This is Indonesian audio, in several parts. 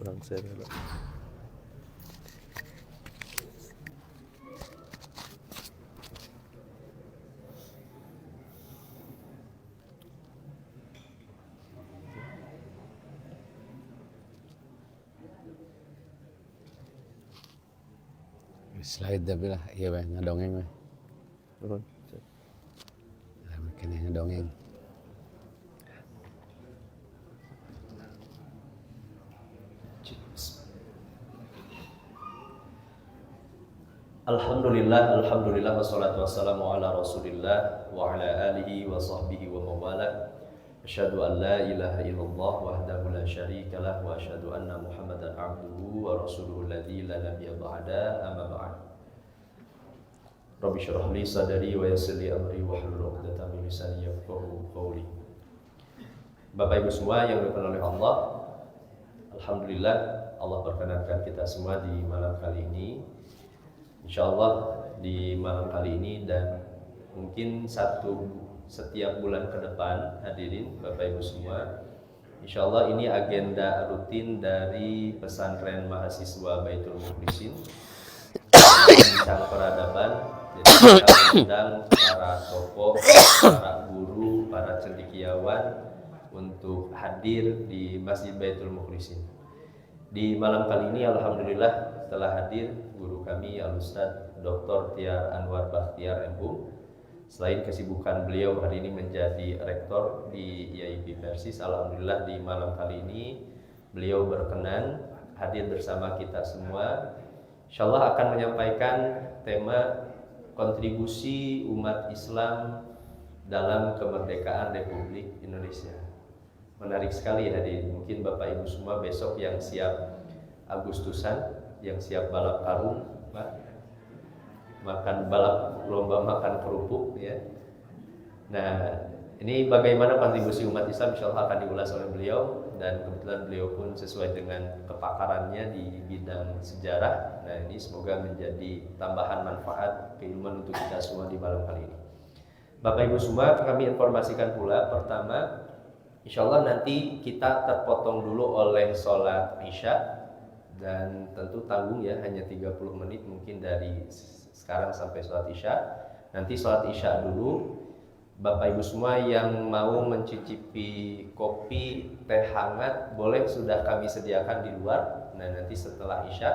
Orang share lah. Slide tapi lah, iya bang, ngedongeng bang. Turun. Makin ngedongeng. Alhamdulillah wassalatu wassalamu ala Rasulillah wa ala alihi wa sahbihi wa mawala. Asyhadu an la ilaha illallah wahdahu la syarika lah wa asyhadu anna Muhammadan abduhu wa rasuluhu alladzi la nabiyya ba'da, amma ba'd. Rabbi shrah li sadri wa yassir li amri wa hlul 'uqdatam min lisani yafqahu qawli. Bapak Ibu semua yang dimuliakan oleh Allah, alhamdulillah Allah perkenankan kita semua di malam kali ini. Insyaallah di malam kali ini dan mungkin setiap bulan ke depan, hadirin Bapak Ibu semua, insyaallah ini agenda rutin dari pesantren mahasiswa Baitul Mukhlisin, bincang peradaban. Jadi kita mengundang para tokoh, para guru, para cendekiawan untuk hadir di Masjid Baitul Mukhlisin. Di malam kali ini alhamdulillah telah hadir guru kami Al-Ustaz Dr. Tiar Anwar Bakhtiar MPU. Selain kesibukan beliau hari ini menjadi rektor di IAIP Persis, alhamdulillah di malam kali ini beliau berkenan hadir bersama kita semua. Insyaallah akan menyampaikan tema kontribusi umat Islam dalam kemerdekaan Republik Indonesia. Menarik sekali hadirin. Mungkin Bapak Ibu semua besok yang siap Agustusan, yang siap balap karung, makan balap lomba makan kerupuk ya. Nah, ini bagaimana kontribusi umat Islam insyaallah akan diulas oleh beliau, dan kebetulan beliau pun sesuai dengan kepakarannya di bidang sejarah. Nah, ini semoga menjadi tambahan manfaat keilmuan untuk kita semua di malam kali ini. Bapak Ibu semua, kami informasikan pula pertama, insyaallah nanti kita terpotong dulu oleh sholat Isya, dan tentu tanggung ya, hanya 30 menit mungkin dari sekarang sampai sholat Isya. Nanti sholat Isya dulu. Bapak Ibu semua yang mau mencicipi kopi, teh hangat, boleh sudah kami sediakan di luar. Nah, nanti setelah Isya,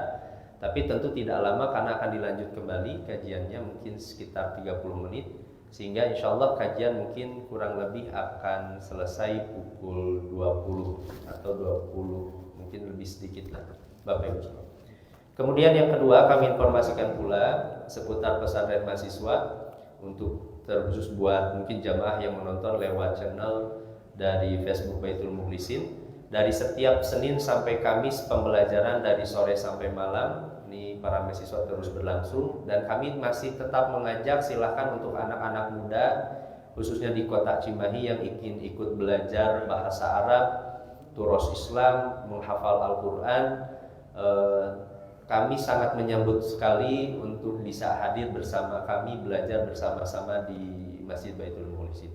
tapi tentu tidak lama karena akan dilanjut kembali kajiannya mungkin sekitar 30 menit, sehingga insya Allah kajian mungkin kurang lebih akan selesai pukul 20 atau 20, mungkin lebih sedikit lah Bapak Ibu semua. Kemudian yang kedua, kami informasikan pula seputar pesantren mahasiswa untuk terkhusus buat mungkin jamaah yang menonton lewat channel dari Facebook Baitul Mukhlisin. Dari setiap Senin sampai Kamis pembelajaran dari sore sampai malam. Ini para mahasiswa terus berlangsung, dan kami masih tetap mengajak silahkan untuk anak-anak muda khususnya di kota Cimahi yang ingin ikut belajar bahasa Arab, turos Islam, menghafal Al-Quran. Kami sangat menyambut sekali untuk bisa hadir bersama kami, belajar bersama-sama di Masjid Baitul Mukhlisin.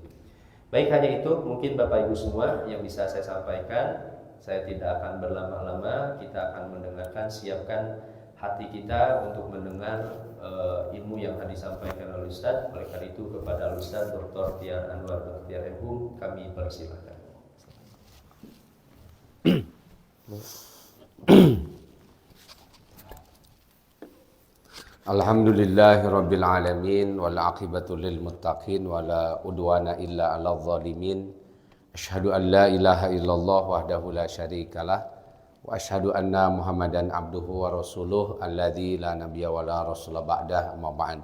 Baik, hanya itu mungkin Bapak Ibu semua yang bisa saya sampaikan. Saya tidak akan berlama-lama, kita akan mendengarkan, siapkan hati kita untuk mendengar ilmu yang akan disampaikan oleh Ustaz. Oleh karena itu kepada Ustaz Dr. Tiar Anwar Bakhtiar MPU kami persilakan. Alhamdulillahirabbil alamin wal aqibatu lil muttaqin wala udwana illa 'alal zalimin. Asyhadu an la ilaha illallah wahdahu la syarikalah wa asyhadu anna Muhammadan abduhu wa rasuluh alladzi la nabiyya wa la rasula ba'dah, amma ba'd.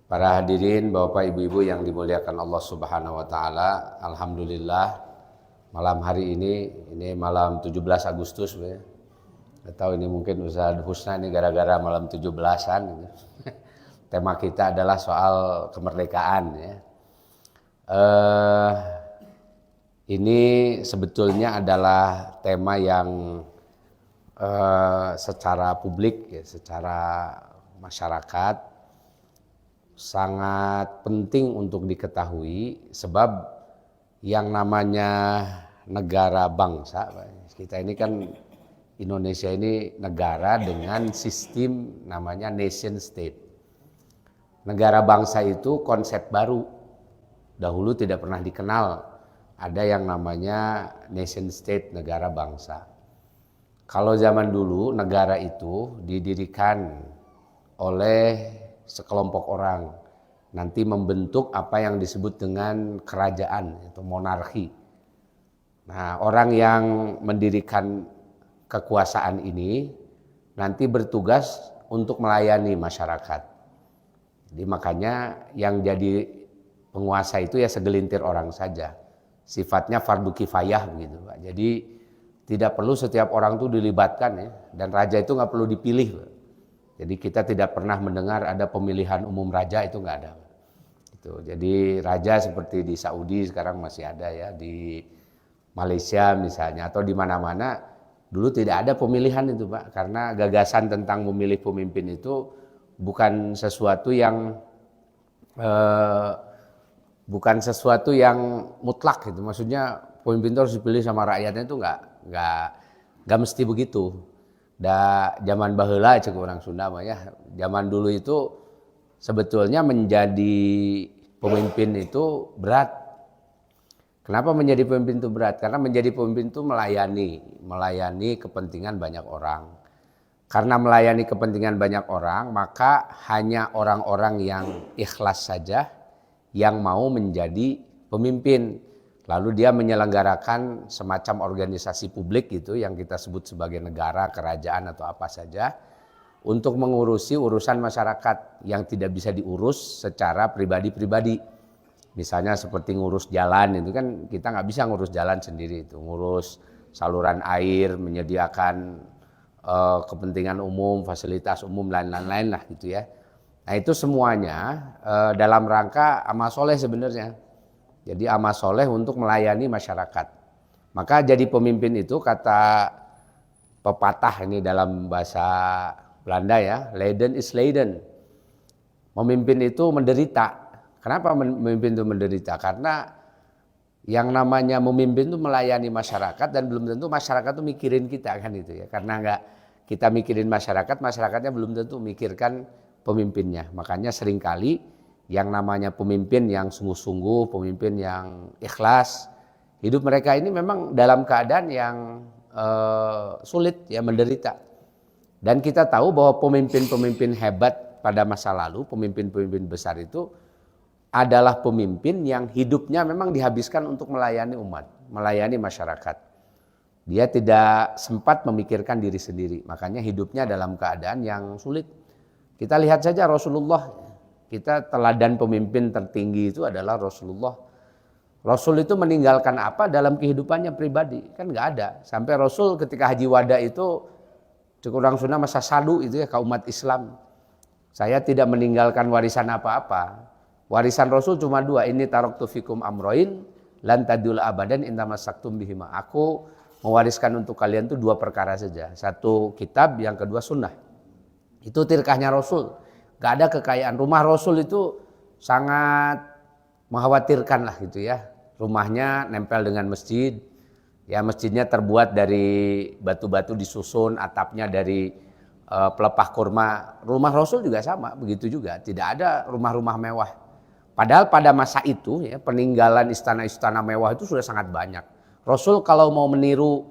Para hadirin, Bapak Ibu-ibu yang dimuliakan Allah Subhanahu wa taala, alhamdulillah malam hari ini malam 17 Agustus ya. Atau ini mungkin Ustaz Husna ini gara-gara malam 17-an gitu. Tema kita adalah soal kemerdekaan ya. Ini sebetulnya adalah tema yang secara publik ya, secara masyarakat sangat penting untuk diketahui, sebab yang namanya negara bangsa, kita ini kan Indonesia ini negara dengan sistem namanya nation state. Negara bangsa itu konsep baru. Dahulu tidak pernah dikenal. Ada yang namanya nation state, negara bangsa. Kalau zaman dulu negara itu didirikan oleh sekelompok orang. Nanti membentuk apa yang disebut dengan kerajaan atau monarki. Nah, orang yang mendirikan kekuasaan ini nanti bertugas untuk melayani masyarakat. Jadi makanya yang jadi penguasa itu ya segelintir orang saja. Sifatnya fardu kifayah begitu, Pak. Jadi tidak perlu setiap orang itu dilibatkan ya. Dan raja itu nggak perlu dipilih, Pak. Jadi kita tidak pernah mendengar ada pemilihan umum raja, itu nggak ada, Pak. Itu. Jadi raja seperti di Saudi sekarang masih ada ya, di Malaysia misalnya atau di mana-mana dulu tidak ada pemilihan itu, Pak. Karena gagasan tentang memilih pemimpin itu bukan sesuatu yang mutlak gitu. Maksudnya pemimpin itu harus dipilih sama rakyatnya itu nggak mesti begitu. Zaman baheula cek orang Sunda mah ya. Zaman dulu itu sebetulnya menjadi pemimpin itu berat. Kenapa menjadi pemimpin itu berat? Karena menjadi pemimpin itu melayani kepentingan banyak orang. Karena melayani kepentingan banyak orang, maka hanya orang-orang yang ikhlas saja yang mau menjadi pemimpin. Lalu dia menyelenggarakan semacam organisasi publik gitu yang kita sebut sebagai negara, kerajaan atau apa saja untuk mengurusi urusan masyarakat yang tidak bisa diurus secara pribadi-pribadi. Misalnya seperti ngurus jalan itu kan kita nggak bisa ngurus jalan sendiri itu, ngurus saluran air, menyediakan kepentingan umum, fasilitas umum, lain-lain lah gitu ya. Nah itu semuanya dalam rangka amal soleh sebenarnya. Jadi amal soleh untuk melayani masyarakat. Maka jadi pemimpin itu kata pepatah ini dalam bahasa Belanda ya, Leiden is Leiden. Memimpin itu menderita. Kenapa memimpin itu menderita? Karena yang namanya memimpin itu melayani masyarakat dan belum tentu masyarakat itu mikirin kita kan itu ya. Karena enggak kita mikirin masyarakat, masyarakatnya belum tentu mikirkan pemimpinnya. Makanya seringkali yang namanya pemimpin yang sungguh-sungguh, pemimpin yang ikhlas, hidup mereka ini memang dalam keadaan yang sulit, ya menderita. Dan kita tahu bahwa pemimpin-pemimpin hebat pada masa lalu, pemimpin-pemimpin besar itu adalah pemimpin yang hidupnya memang dihabiskan untuk melayani umat, melayani masyarakat. Dia tidak sempat memikirkan diri sendiri, makanya hidupnya dalam keadaan yang sulit. Kita lihat saja Rasulullah, kita teladan pemimpin tertinggi itu adalah Rasulullah. Rasul itu meninggalkan apa dalam kehidupannya pribadi? Kan nggak ada. Sampai Rasul ketika haji wada itu, cukup orang Sunda masa sadu itu ya ke umat Islam. Saya tidak meninggalkan warisan apa-apa. Warisan Rasul cuma dua, ini taraktu fikum amroin lan tadul abadan in tamassaktum bihima. Aku mewariskan untuk kalian itu dua perkara saja. Satu kitab, yang kedua sunnah. Itu tirkahnya Rasul. Gak ada kekayaan. Rumah Rasul itu sangat mengkhawatirkan lah gitu ya. Rumahnya nempel dengan masjid. Ya masjidnya terbuat dari batu-batu disusun, atapnya dari pelepah kurma. Rumah Rasul juga sama, begitu juga. Tidak ada rumah-rumah mewah. Padahal pada masa itu ya, peninggalan istana-istana mewah itu sudah sangat banyak. Rasul kalau mau meniru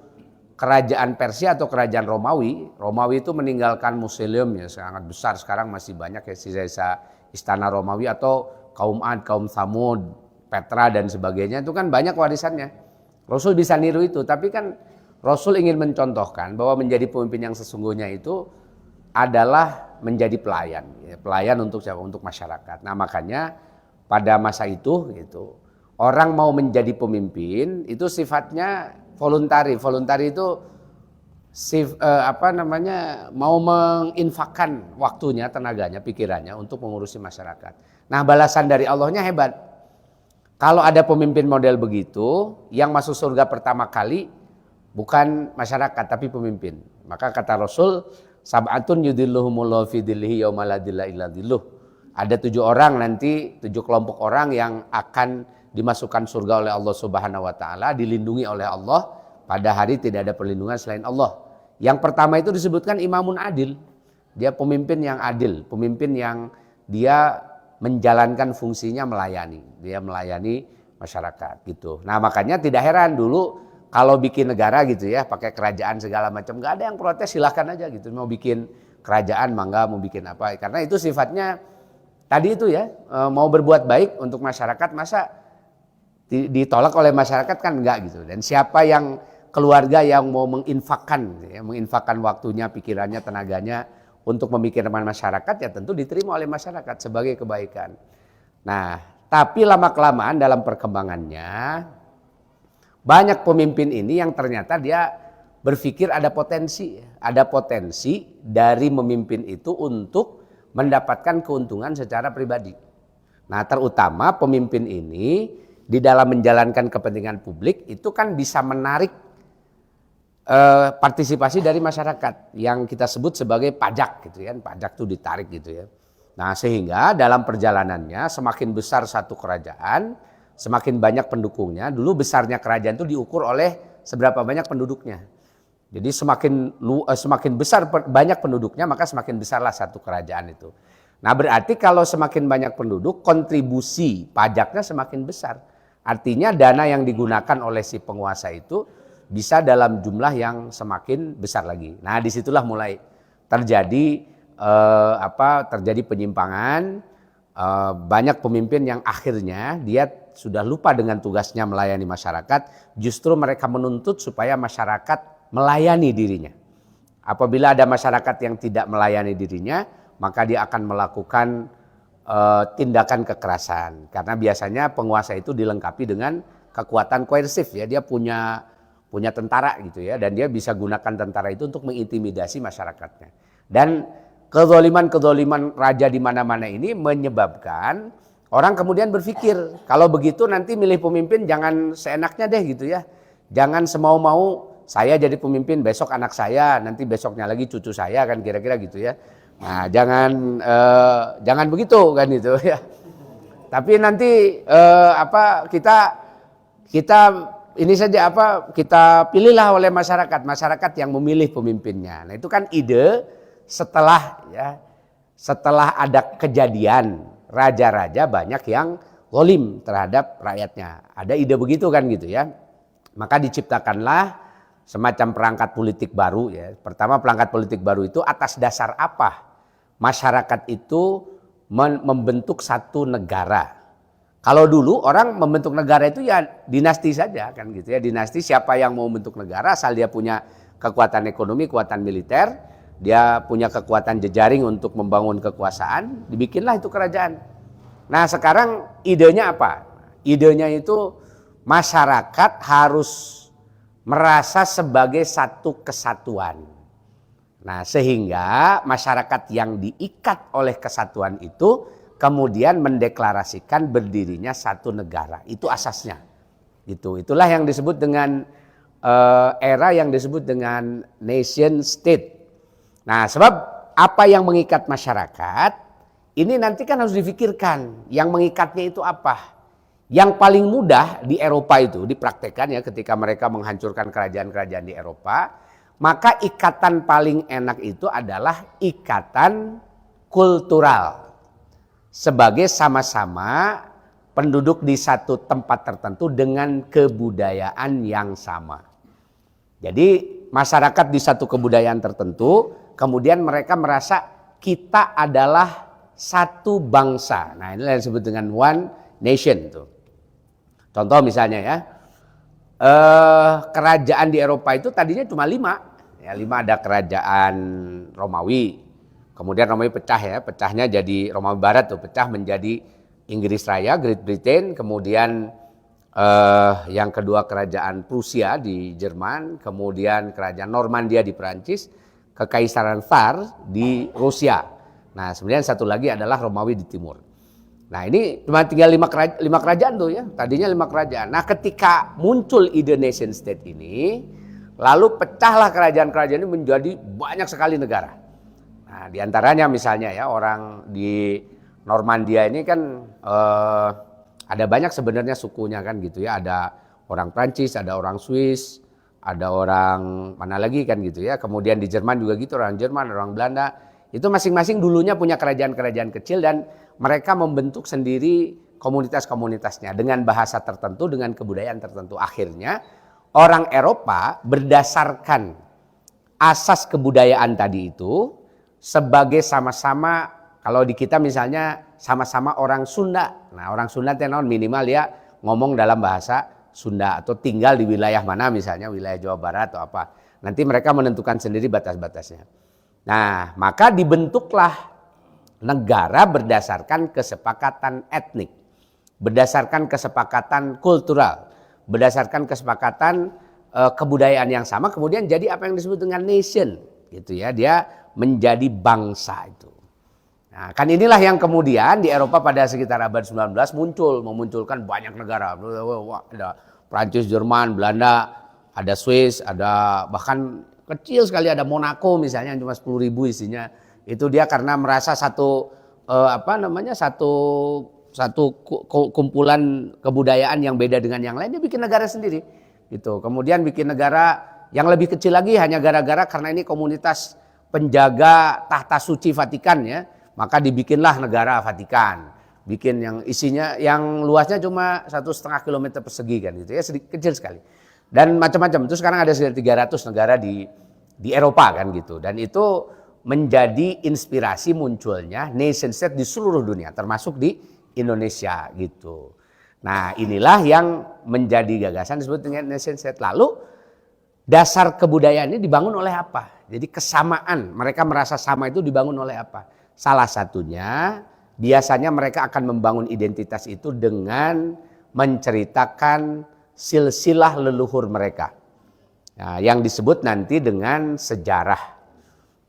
kerajaan Persia atau kerajaan Romawi itu meninggalkan museum ya sangat besar, sekarang masih banyak ya sisa-sisa istana Romawi, atau kaum Ad, kaum Thamud, Petra dan sebagainya, itu kan banyak warisannya. Rasul bisa niru itu, tapi kan Rasul ingin mencontohkan bahwa menjadi pemimpin yang sesungguhnya itu adalah menjadi pelayan, ya, pelayan untuk siapa? Untuk masyarakat. Nah makanya pada masa itu gitu, orang mau menjadi pemimpin itu sifatnya voluntari. Voluntari itu mau menginfakkan waktunya, tenaganya, pikirannya untuk mengurusi masyarakat. Nah, balasan dari Allahnya hebat. Kalau ada pemimpin model begitu, yang masuk surga pertama kali bukan masyarakat tapi pemimpin. Maka kata Rasul, sab'atun yudhilluhumullahu fi dhillihi yauma la dhilla illa dhilluh. Ada 7 orang nanti, 7 kelompok orang yang akan dimasukkan surga oleh Allah Subhanahu wa taala, dilindungi oleh Allah pada hari tidak ada perlindungan selain Allah. Yang pertama itu disebutkan imamun adil. Dia pemimpin yang adil, pemimpin yang dia menjalankan fungsinya melayani. Dia melayani masyarakat gitu. Nah, makanya tidak heran dulu kalau bikin negara gitu ya, pakai kerajaan segala macam, nggak ada yang protes, silahkan aja gitu. Mau bikin kerajaan mangga, mau bikin apa. Karena itu sifatnya tadi itu ya, mau berbuat baik untuk masyarakat, masa ditolak oleh masyarakat kan enggak gitu. Dan siapa yang keluarga yang mau menginfakkan ya, menginfakkan waktunya, pikirannya, tenaganya untuk memikirkan masyarakat, ya tentu diterima oleh masyarakat sebagai kebaikan. Nah, tapi lama-kelamaan dalam perkembangannya banyak pemimpin ini yang ternyata dia berpikir ada potensi dari memimpin itu untuk mendapatkan keuntungan secara pribadi. Nah, terutama pemimpin ini di dalam menjalankan kepentingan publik itu kan bisa menarik partisipasi dari masyarakat yang kita sebut sebagai pajak gitu kan, pajak itu ditarik gitu ya. Nah, sehingga dalam perjalanannya semakin besar satu kerajaan, semakin banyak pendukungnya. Dulu besarnya kerajaan itu diukur oleh seberapa banyak penduduknya. Jadi semakin besar banyak penduduknya, maka semakin besarlah satu kerajaan itu. Nah, berarti kalau semakin banyak penduduk, kontribusi pajaknya semakin besar. Artinya dana yang digunakan oleh si penguasa itu bisa dalam jumlah yang semakin besar lagi. Nah, disitulah mulai terjadi terjadi penyimpangan. Banyak pemimpin yang akhirnya dia sudah lupa dengan tugasnya melayani masyarakat, justru mereka menuntut supaya masyarakat melayani dirinya. Apabila ada masyarakat yang tidak melayani dirinya, maka dia akan melakukan tindakan kekerasan. Karena biasanya penguasa itu dilengkapi dengan kekuatan koersif ya, dia punya tentara gitu ya, dan dia bisa gunakan tentara itu untuk mengintimidasi masyarakatnya. Dan kezaliman raja di mana-mana ini menyebabkan orang kemudian berpikir, kalau begitu nanti milih pemimpin jangan seenaknya deh gitu ya. Jangan semau-mau saya jadi pemimpin, besok anak saya, nanti besoknya lagi cucu saya, kan kira-kira gitu ya. Nah, jangan begitu kan itu ya. Tapi nanti kita ini saja kita pilihlah oleh masyarakat yang memilih pemimpinnya. Nah, itu kan ide setelah ada kejadian raja-raja banyak yang zalim terhadap rakyatnya. Ada ide begitu kan gitu ya. Maka diciptakanlah semacam perangkat politik baru ya. Pertama, perangkat politik baru itu atas dasar apa masyarakat itu membentuk satu negara. Kalau dulu orang membentuk negara itu ya dinasti saja kan gitu ya. Dinasti, siapa yang mau membentuk negara asal dia punya kekuatan ekonomi, kekuatan militer, dia punya kekuatan jejaring untuk membangun kekuasaan, dibikinlah itu kerajaan. Nah, sekarang idenya apa? Idenya itu masyarakat harus merasa sebagai satu kesatuan. Nah, sehingga masyarakat yang diikat oleh kesatuan itu kemudian mendeklarasikan berdirinya satu negara. Itu asasnya. Itulah yang disebut dengan era yang disebut dengan nation state. Nah, sebab apa yang mengikat masyarakat ini nanti kan harus difikirkan. Yang mengikatnya itu apa? Yang paling mudah di Eropa itu dipraktekkan ya, ketika mereka menghancurkan kerajaan-kerajaan di Eropa, maka ikatan paling enak itu adalah ikatan kultural. Sebagai sama-sama penduduk di satu tempat tertentu dengan kebudayaan yang sama. Jadi masyarakat di satu kebudayaan tertentu, kemudian mereka merasa kita adalah satu bangsa. Nah, inilah yang disebut dengan one nation tuh. Contoh misalnya ya, kerajaan di Eropa itu tadinya cuma 5. Ya, 5 ada kerajaan Romawi. Kemudian Romawi pecah ya, pecahnya jadi Romawi Barat tuh, pecah menjadi Inggris Raya, Great Britain. Kemudian yang kedua kerajaan Prusia di Jerman, kemudian kerajaan Normandia di Perancis, Kekaisaran Tsar di Rusia. Nah, kemudian satu lagi adalah Romawi di timur. Nah, ini cuma tinggal 5 kerajaan tuh ya, tadinya 5 kerajaan. Nah, ketika muncul ide nation state ini, lalu pecahlah kerajaan-kerajaan ini menjadi banyak sekali negara. Nah, diantaranya misalnya ya, orang di Normandia ini kan ada banyak sebenarnya sukunya kan gitu ya. Ada orang Prancis, ada orang Swiss, ada orang mana lagi kan gitu ya. Kemudian di Jerman juga gitu, orang Jerman, orang Belanda. Itu masing-masing dulunya punya kerajaan-kerajaan kecil dan mereka membentuk sendiri komunitas-komunitasnya dengan bahasa tertentu, dengan kebudayaan tertentu. Akhirnya orang Eropa berdasarkan asas kebudayaan tadi itu sebagai sama-sama, kalau di kita misalnya sama-sama orang Sunda. Nah, orang Sunda tenon minimal ya ngomong dalam bahasa Sunda atau tinggal di wilayah mana, misalnya wilayah Jawa Barat atau apa. Nanti mereka menentukan sendiri batas-batasnya. Nah, maka dibentuklah negara berdasarkan kesepakatan etnik, berdasarkan kesepakatan kultural, berdasarkan kesepakatan kebudayaan yang sama, kemudian jadi apa yang disebut dengan nation, gitu ya. Dia menjadi bangsa itu. Nah, kan inilah yang kemudian di Eropa pada sekitar abad 19 memunculkan banyak negara. Ada Prancis, Jerman, Belanda, ada Swiss, ada bahkan kecil sekali ada Monaco misalnya yang cuma 10.000 isinya. Itu dia karena merasa satu kumpulan kebudayaan yang beda dengan yang lain, dia bikin negara sendiri. Gitu. Kemudian bikin negara yang lebih kecil lagi hanya gara-gara karena ini komunitas penjaga tahta suci Vatikan ya. Maka dibikinlah negara Vatikan, bikin yang isinya, yang luasnya cuma 1,5 kilometer persegi kan gitu ya, kecil sekali. Dan macam-macam, itu sekarang ada sekitar 300 negara di Eropa kan gitu. Dan itu menjadi inspirasi munculnya nation state di seluruh dunia, termasuk di Indonesia gitu. Nah, inilah yang menjadi gagasan disebut dengan nation state. Lalu dasar kebudayaan ini dibangun oleh apa? Jadi kesamaan, mereka merasa sama itu dibangun oleh apa? Salah satunya biasanya mereka akan membangun identitas itu dengan menceritakan silsilah leluhur mereka. Nah, yang disebut nanti dengan sejarah.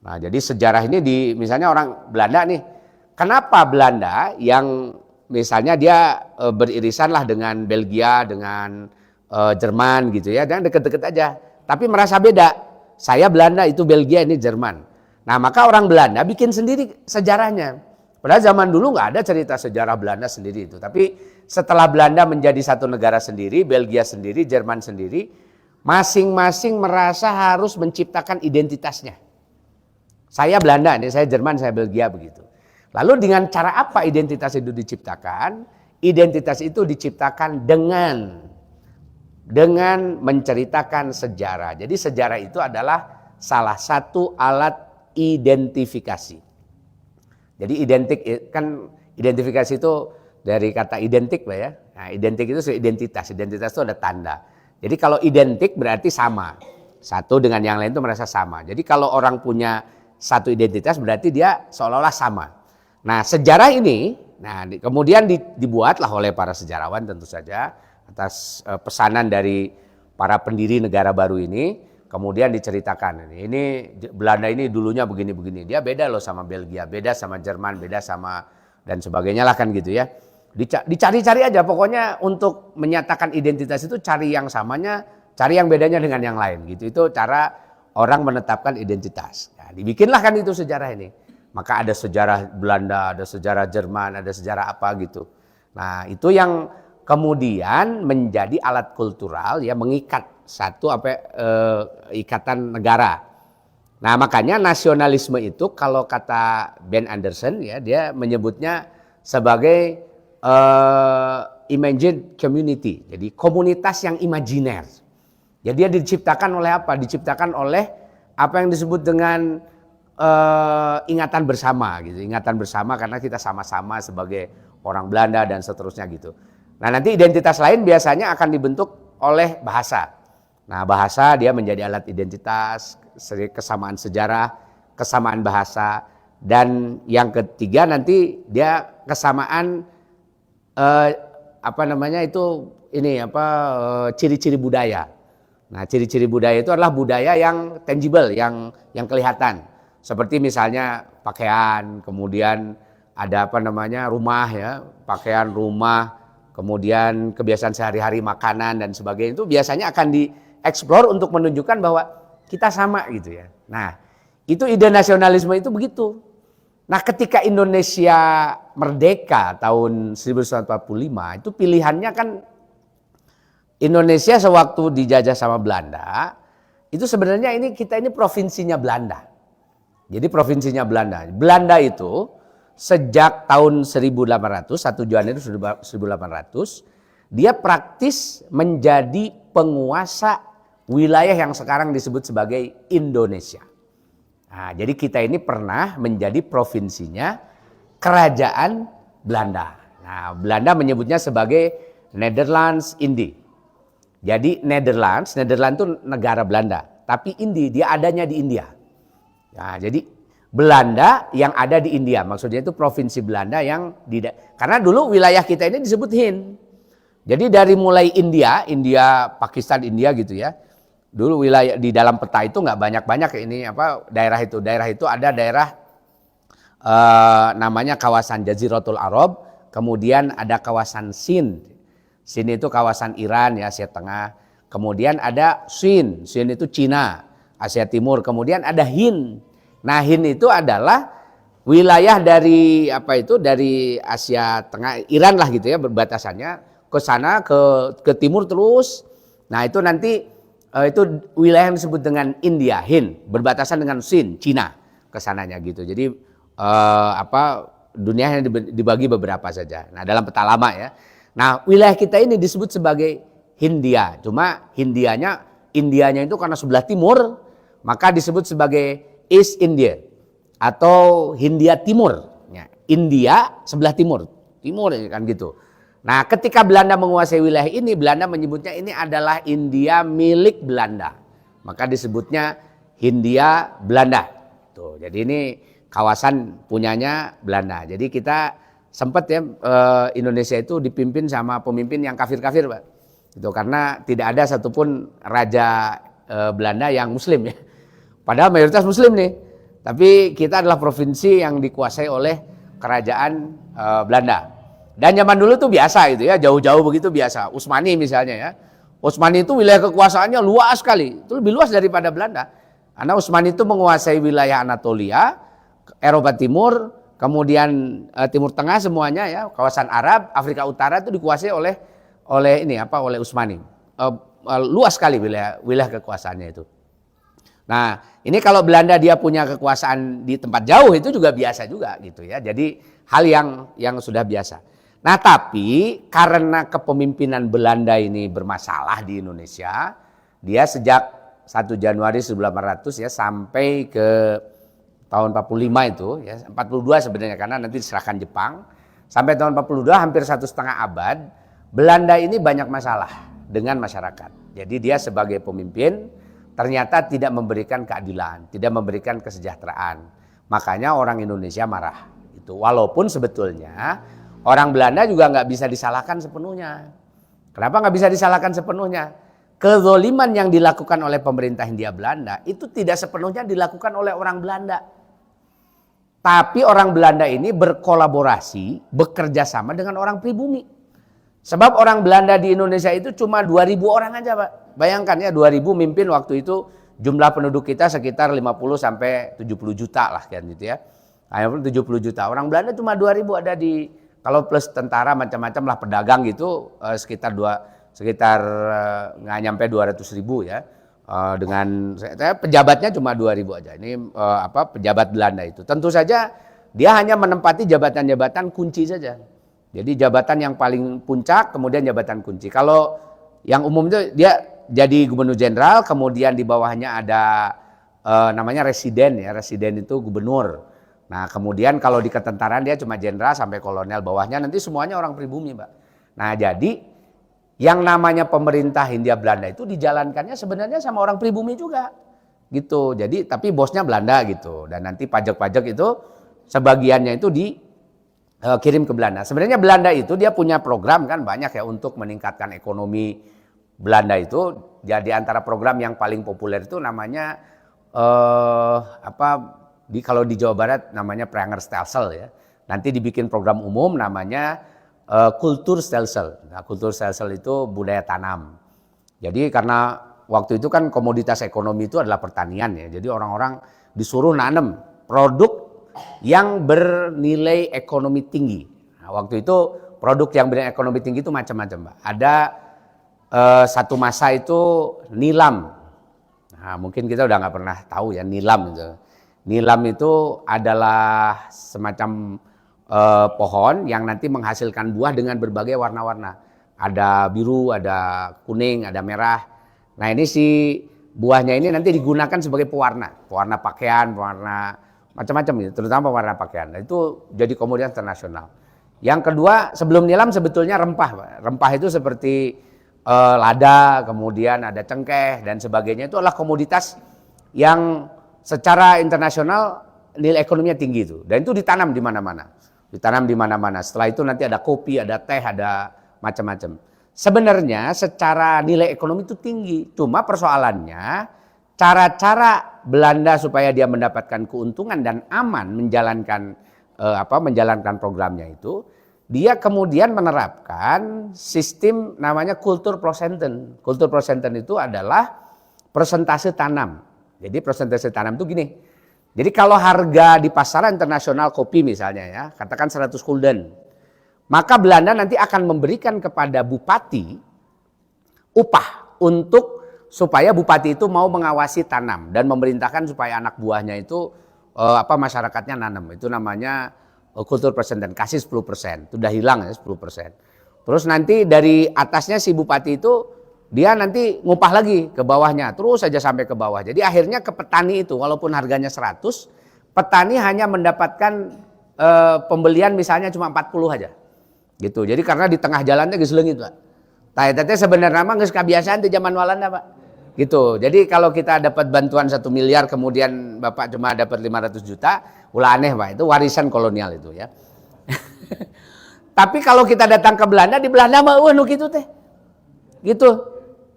Nah, jadi sejarah ini misalnya orang Belanda nih. Kenapa Belanda yang misalnya dia beririsan lah dengan Belgia, dengan Jerman gitu ya, dan deket-deket aja. Tapi merasa beda. Saya Belanda, itu Belgia, ini Jerman. Nah, maka orang Belanda bikin sendiri sejarahnya. Padahal zaman dulu nggak ada cerita sejarah Belanda sendiri itu. Tapi setelah Belanda menjadi satu negara sendiri, Belgia sendiri, Jerman sendiri, masing-masing merasa harus menciptakan identitasnya. Saya Belanda, ini saya Jerman, saya Belgia begitu. Lalu dengan cara apa identitas itu diciptakan? Identitas itu diciptakan dengan menceritakan sejarah. Jadi sejarah itu adalah salah satu alat identifikasi. Jadi identifikasi itu dari kata identik lah ya. Nah, identik itu identitas. Identitas itu ada tanda. Jadi kalau identik berarti sama. Satu dengan yang lain itu merasa sama. Jadi kalau orang punya satu identitas berarti dia seolah-olah sama. Nah, sejarah ini kemudian dibuatlah oleh para sejarawan tentu saja atas pesanan dari para pendiri negara baru ini. Kemudian diceritakan ini Belanda ini dulunya begini-begini. Dia beda loh sama Belgia, beda sama Jerman, beda sama dan sebagainya lah kan gitu ya. Dicari-cari aja pokoknya untuk menyatakan identitas itu cari yang samanya, cari yang bedanya dengan yang lain gitu. Itu cara orang menetapkan identitas. Nah, dibikinlah kan itu sejarah ini. Maka ada sejarah Belanda, ada sejarah Jerman, ada sejarah apa gitu. Nah, itu yang kemudian menjadi alat kultural ya, mengikat satu ikatan negara. Nah, makanya nasionalisme itu kalau kata Ben Anderson ya, dia menyebutnya sebagai imagined community. Jadi komunitas yang imajiner. Jadi dia diciptakan oleh apa? Diciptakan oleh apa yang disebut dengan ingatan bersama gitu. Ingatan bersama karena kita sama-sama sebagai orang Belanda dan seterusnya gitu. Nah, nanti identitas lain biasanya akan dibentuk oleh bahasa. Nah, bahasa dia menjadi alat identitas, kesamaan sejarah, kesamaan bahasa, dan yang ketiga nanti dia kesamaan ciri-ciri budaya. Nah, ciri-ciri budaya itu adalah budaya yang tangible, yang kelihatan. Seperti misalnya pakaian, kemudian ada rumah ya, pakaian rumah, kemudian kebiasaan sehari-hari makanan dan sebagainya itu biasanya akan dieksplor untuk menunjukkan bahwa kita sama gitu ya. Nah, itu ide nasionalisme itu begitu. Nah, ketika Indonesia merdeka tahun 1945 itu pilihannya kan Indonesia sewaktu dijajah sama Belanda itu sebenarnya kita ini provinsinya Belanda. Jadi provinsinya Belanda. Belanda itu sejak tahun 1800, 1 Januari 1800, dia praktis menjadi penguasa wilayah yang sekarang disebut sebagai Indonesia. Nah, jadi kita ini pernah menjadi provinsinya kerajaan Belanda. Nah, Belanda menyebutnya sebagai Nederlands Indie. Jadi Nederlands itu negara Belanda, tapi Indie dia adanya di India. Nah, jadi Belanda yang ada di India, maksudnya itu provinsi Belanda yang karena dulu wilayah kita ini disebut Hind. Jadi dari mulai India, Pakistan, India gitu ya. Dulu wilayah di dalam peta itu nggak banyak-banyak ini daerah itu. Daerah itu ada daerah namanya kawasan Jaziratul Arab, kemudian ada kawasan Sind. Sind itu kawasan Iran ya, Asia Tengah. Kemudian ada Sin itu Cina, Asia Timur. Kemudian ada Hind. Nah, Hind itu adalah wilayah dari dari Asia Tengah, Iran lah gitu ya, berbatasannya ke sana ke timur terus. Nah, itu nanti itu wilayah yang disebut dengan India, Hind, berbatasan dengan Sin, Cina ke sananya gitu. Jadi dunia yang dibagi beberapa saja. Nah, dalam peta lama ya. Nah, wilayah kita ini disebut sebagai Hindia. Cuma Indianya itu karena sebelah timur, maka disebut sebagai East India atau Hindia Timur. Ya, India sebelah timur kan gitu. Nah, ketika Belanda menguasai wilayah ini, Belanda menyebutnya ini adalah India milik Belanda. Maka disebutnya Hindia Belanda. Tuh, jadi ini kawasan punyanya Belanda. Jadi kita sempat ya Indonesia itu dipimpin sama pemimpin yang kafir-kafir, Pak. Itu karena tidak ada satupun raja Belanda yang muslim ya. Padahal mayoritas muslim nih. Tapi kita adalah provinsi yang dikuasai oleh kerajaan Belanda. Dan zaman dulu tuh biasa gitu ya, jauh-jauh begitu biasa. Utsmani misalnya ya. Utsmani itu wilayah kekuasaannya luas sekali. Itu lebih luas daripada Belanda. Karena Utsmani itu menguasai wilayah Anatolia, Eropa Timur, kemudian Timur Tengah semuanya ya, kawasan Arab, Afrika Utara itu dikuasai oleh Utsmani. Luas sekali wilayah kekuasaannya itu. Nah, ini kalau Belanda dia punya kekuasaan di tempat jauh itu juga biasa juga gitu ya. Jadi hal yang sudah biasa. Nah, tapi karena kepemimpinan Belanda ini bermasalah di Indonesia, dia sejak 1 Januari 1800 ya sampai ke tahun 45 itu ya, 42 sebenarnya karena nanti diserahkan Jepang. Sampai tahun 42 hampir 1,5 abad, Belanda ini banyak masalah dengan masyarakat. Jadi dia sebagai pemimpin ternyata tidak memberikan keadilan, tidak memberikan kesejahteraan. Makanya orang Indonesia marah. Itu walaupun sebetulnya orang Belanda juga nggak bisa disalahkan sepenuhnya. Kenapa nggak bisa disalahkan sepenuhnya? Kezoliman yang dilakukan oleh pemerintah Hindia Belanda itu tidak sepenuhnya dilakukan oleh orang Belanda. Tapi orang Belanda ini berkolaborasi, bekerja sama dengan orang pribumi. Sebab orang Belanda di Indonesia itu cuma 2.000 orang aja, Pak. Bayangkan ya 2.000 mimpin waktu itu jumlah penduduk kita sekitar 50 sampai 70 juta lah kan gitu ya. 70 juta. Orang Belanda cuma 2.000 ada di, kalau plus tentara macam-macam lah pedagang gitu sekitar nggak nyampe 200.000 ya. Dengan pejabatnya cuma 2.000 aja. Ini pejabat Belanda itu. Tentu saja dia hanya menempati jabatan-jabatan kunci saja. Jadi jabatan yang paling puncak, kemudian jabatan kunci. Kalau yang umum itu dia jadi gubernur jenderal, kemudian di bawahnya ada namanya residen ya. Residen itu gubernur. Nah, kemudian kalau di ketentaraan dia cuma jenderal sampai kolonel, bawahnya nanti semuanya orang pribumi, Mbak. Nah, jadi yang namanya pemerintah Hindia Belanda itu dijalankannya sebenarnya sama orang pribumi juga. Gitu. Jadi tapi bosnya Belanda gitu. Dan nanti pajak-pajak itu sebagiannya itu dikirim ke Belanda. Sebenarnya Belanda itu dia punya program kan banyak ya untuk meningkatkan ekonomi Belanda itu. Jadi antara program yang paling populer itu namanya kalau di Jawa Barat namanya Prangerstelsel ya. Nanti dibikin program umum namanya Kulturstelsel. Nah, Kulturstelsel itu budaya tanam. Jadi karena waktu itu kan komoditas ekonomi itu adalah pertanian ya. Jadi orang-orang disuruh nanam produk yang bernilai ekonomi tinggi. Nah, waktu itu produk yang bernilai ekonomi tinggi itu macam-macam, Mbak. Ada satu masa itu nilam. Nah, mungkin kita udah nggak pernah tahu ya nilam itu. Nilam itu adalah semacam pohon yang nanti menghasilkan buah dengan berbagai warna-warna. Ada biru, ada kuning, ada merah. Nah ini si buahnya ini nanti digunakan sebagai pewarna pakaian, pewarna macam-macam itu, terutama pewarna pakaian. Nah, itu jadi komoditas internasional. Yang kedua, sebelum nilam sebetulnya rempah, Pak. Rempah itu seperti lada, kemudian ada cengkeh dan sebagainya, itu adalah komoditas yang secara internasional nilai ekonominya tinggi itu, dan itu ditanam di mana-mana. Ditanam di mana-mana. Setelah itu nanti ada kopi, ada teh, ada macam-macam. Sebenarnya secara nilai ekonomi itu tinggi, cuma persoalannya cara-cara Belanda supaya dia mendapatkan keuntungan dan aman menjalankan programnya itu, dia kemudian menerapkan sistem namanya kultur prosenten. Kultur prosenten itu adalah persentase tanam. Jadi persentase tanam itu gini. Jadi kalau harga di pasaran internasional kopi misalnya ya, katakan 100 gulden. Maka Belanda nanti akan memberikan kepada bupati upah untuk supaya bupati itu mau mengawasi tanam dan memerintahkan supaya anak buahnya itu masyarakatnya nanam. Itu namanya kultur persenten, kasih 10%. Itu udah hilang ya 10%. Terus nanti dari atasnya si bupati itu dia nanti ngupah lagi ke bawahnya, terus saja sampai ke bawah. Jadi akhirnya ke petani itu walaupun harganya 100, petani hanya mendapatkan pembelian misalnya cuma 40 aja. Gitu. Jadi karena di tengah jalannya geus leungit, Pak. Tah sebenarnya mah geus kebiasaan di zaman Walanda, Pak. Gitu. Jadi kalau kita dapat bantuan 1 miliar kemudian Bapak cuma dapat 500 juta, ulah aneh, Pak. Itu warisan kolonial itu ya. Tapi kalau kita datang ke Belanda, di Belanda mah nu kitu teh. Gitu.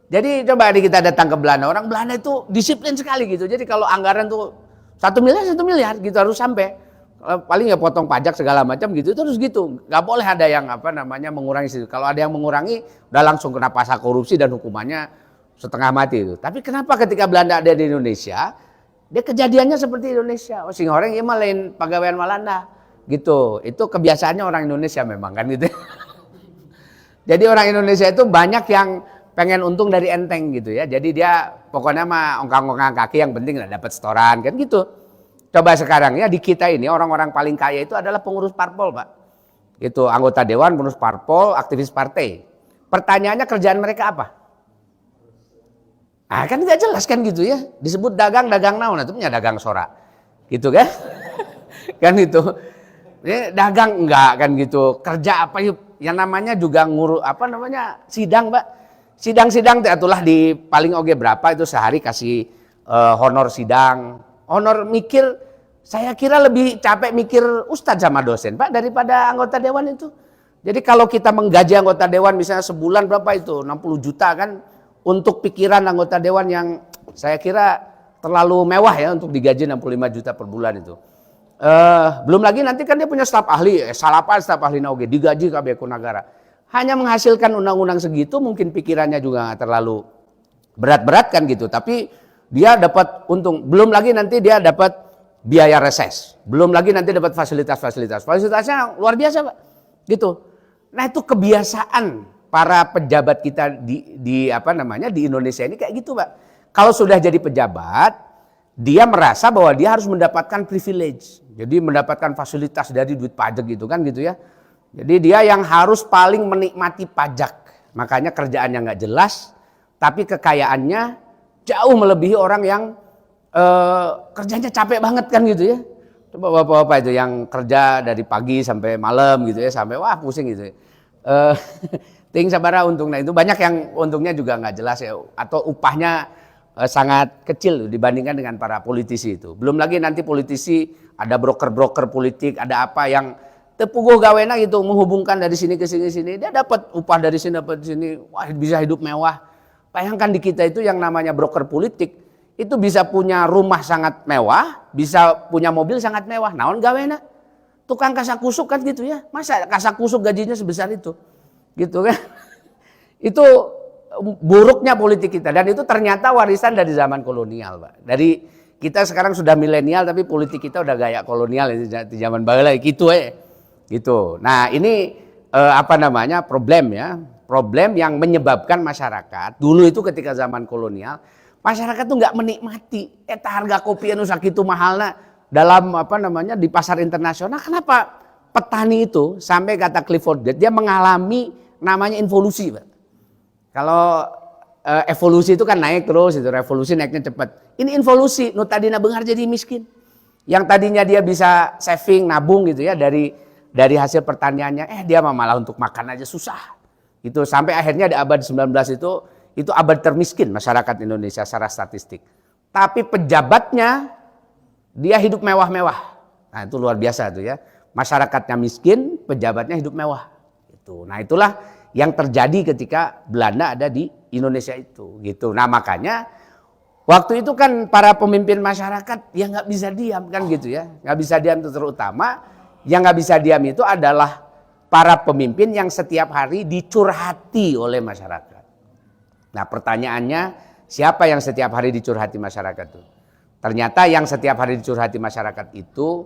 Jadi coba kita datang ke Belanda, orang Belanda itu disiplin sekali gitu. Jadi kalau anggaran tuh 1 miliar gitu harus sampai. Paling ya potong pajak segala macam gitu, terus gitu. Nggak boleh ada yang mengurangi situ. Kalau ada yang mengurangi, udah langsung kena pasal korupsi dan hukumannya setengah mati itu. Tapi kenapa ketika Belanda ada di Indonesia, dia kejadiannya seperti Indonesia. Oh, sing orang ini mah lain pegawaian Walanda gitu. Itu kebiasaannya orang Indonesia memang kan gitu. Jadi orang Indonesia itu banyak yang pengen untung dari enteng gitu ya. Jadi dia pokoknya mah ongkang-ongkang kaki, yang penting dapat setoran kan gitu. Coba sekarang ya di kita ini orang-orang paling kaya itu adalah pengurus parpol, Pak. Itu anggota dewan, pengurus parpol, aktivis partai. Pertanyaannya kerjaan mereka apa? Ah kan nggak jelas kan gitu ya. Disebut dagang naon, itu punya dagang sorak. Gitu kan? Kan itu. Dagang enggak kan gitu. Kerja apa yuk? Yang namanya juga sidang, Pak. Sidang-sidang itulah di paling oge berapa itu sehari kasih honor sidang. Honor mikir, saya kira lebih capek mikir ustadz sama dosen, Pak, daripada anggota dewan itu. Jadi kalau kita menggaji anggota dewan misalnya sebulan berapa itu? 60 juta kan untuk pikiran anggota dewan yang saya kira terlalu mewah ya untuk digaji 65 juta per bulan itu. Belum lagi nanti kan dia punya staf ahli, salapan staf ahli nauge digaji kabeh ku negara. Hanya menghasilkan undang-undang segitu mungkin pikirannya juga nggak terlalu berat-berat kan gitu, tapi dia dapat untung. Belum lagi nanti dia dapat biaya reses. Belum lagi nanti dapat fasilitas-fasilitas. Fasilitasnya luar biasa, Pak. Gitu. Nah, itu kebiasaan para pejabat kita di Indonesia ini kayak gitu, Pak. Kalau sudah jadi pejabat, dia merasa bahwa dia harus mendapatkan privilege. Jadi mendapatkan fasilitas dari duit pajak gitu kan gitu ya. Jadi dia yang harus paling menikmati pajak. Makanya kerjaannya nggak jelas, tapi kekayaannya jauh melebihi orang yang kerjanya capek banget kan gitu ya. Coba bapak-bapak itu yang kerja dari pagi sampai malam gitu ya, sampai wah pusing gitu ya. Ting sabara untungnya itu banyak yang untungnya juga nggak jelas ya, atau upahnya sangat kecil dibandingkan dengan para politisi itu. Belum lagi nanti politisi ada broker-broker politik, ada apa yang tepuguh gawena gitu menghubungkan dari sini ke sini, dia dapat upah dari sini dapat di sini, wah bisa hidup mewah. Bayangkan di kita itu yang namanya broker politik itu bisa punya rumah sangat mewah, bisa punya mobil sangat mewah. Naon gawena? Tukang kasakusuk kan gitu ya. Masa kasakusuk gajinya sebesar itu? Gitu kan? Itu buruknya politik kita, dan itu ternyata warisan dari zaman kolonial, Pak. Dari kita sekarang sudah milenial tapi politik kita udah gaya kolonial di zaman baheula gitu Gitu. Nah, ini problem ya. Problem yang menyebabkan masyarakat dulu itu ketika zaman kolonial Masyarakat tuh nggak menikmati. Harga kopi anu sakitu mahalna dalam di pasar internasional. Kenapa petani itu sampai kata Clifford Gate dia mengalami namanya involusi, Pak. Kalau evolusi itu kan naik terus, itu revolusi naiknya cepat. Ini involusi, nu tadinya beunghar jadi miskin. Yang tadinya dia bisa saving, nabung gitu ya dari hasil pertaniannya, dia malah untuk makan aja susah. Itu sampai akhirnya di abad 19 itu abad termiskin masyarakat Indonesia secara statistik. Tapi pejabatnya dia hidup mewah-mewah. Nah, itu luar biasa tuh ya. Masyarakatnya miskin, pejabatnya hidup mewah. Itu. Nah, itulah yang terjadi ketika Belanda ada di Indonesia itu gitu. Nah, makanya waktu itu kan para pemimpin masyarakat yang nggak bisa diam kan gitu ya. Nggak bisa diam itu terutama yang nggak bisa diam itu adalah para pemimpin yang setiap hari dicurhati oleh masyarakat. Nah, pertanyaannya siapa yang setiap hari dicurhati masyarakat itu? Ternyata yang setiap hari dicurhati masyarakat itu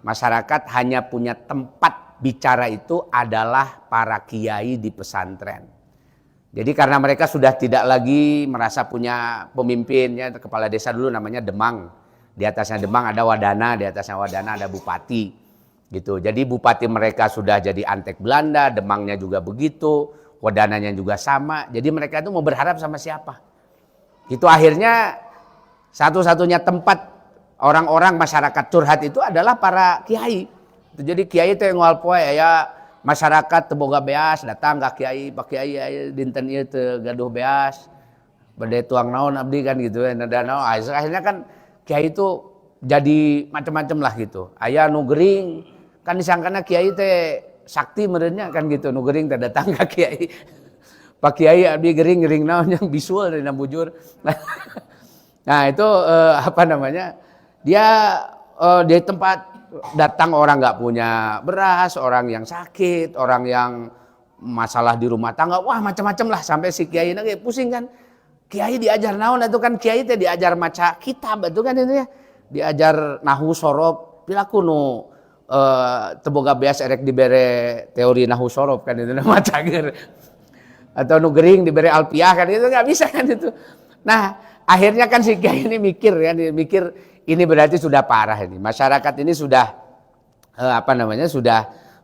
masyarakat hanya punya tempat bicara itu adalah para kiai di pesantren. Jadi karena mereka sudah tidak lagi merasa punya pemimpin ya, kepala desa dulu namanya Demang. Di atasnya Demang ada Wadana, di atasnya Wadana ada Bupati. Gitu. Jadi bupati mereka sudah jadi antek Belanda, Demangnya juga begitu, Wadananya juga sama. Jadi mereka itu mau berharap sama siapa? Itu akhirnya satu-satunya tempat orang-orang masyarakat curhat itu adalah para kiai. Jadi kiai itu yang ngual poe ya masyarakat teboga beas datang ke kiai, Pak Kiai dinten ieu teu gaduh beas. Bade tuang naon abdi kan gitu ya. Akhirnya kan kiai itu jadi macam-macam lah gitu. Aya nu gering kan disangkana kiai teh sakti merenya kan gitu. Nu gering teh datang ke kiai. Pak Kiai abdi gering naon yang bisul dina bujur. Nah, itu dia di tempat datang orang nggak punya beras, orang yang sakit, orang yang masalah di rumah tangga, wah macam-macam lah sampai si kiai nage pusing kan. Kiai diajar naon itu kan kiai teh diajar maca kitab itu kan itu ya. Diajar nahu sorob, pilaku nu teboga beas erek dibere teori nahu sorob kan itu maca ger. Atau nu gering dibere alpiah kan itu nggak bisa kan itu. Nah, akhirnya kan si kiai ini mikir ini berarti sudah parah ini. Masyarakat ini sudah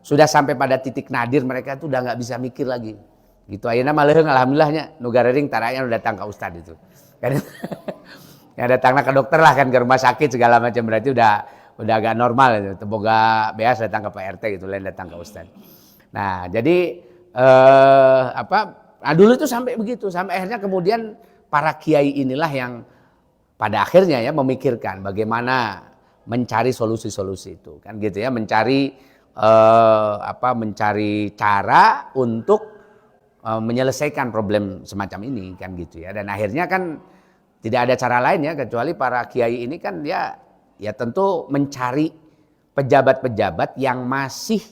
sudah sampai pada titik nadir mereka itu udah nggak bisa mikir lagi. Gitu ayeuna mah leuheung alhamdulillahnya nu garering taranya udah datang ke ustad itu. Kan ya datangna ke dokter lah kan ke rumah sakit segala macam berarti udah agak normal itu. Teboga beas datang ke PRT gitu lain datang ke ustad. Nah, jadi dulu itu sampai begitu sampai akhirnya kemudian para kiai inilah yang pada akhirnya ya memikirkan bagaimana mencari solusi-solusi itu kan gitu ya, mencari cara untuk menyelesaikan problem semacam ini kan gitu ya. Dan akhirnya kan tidak ada cara lain ya kecuali para kiai ini kan ya tentu mencari pejabat-pejabat yang masih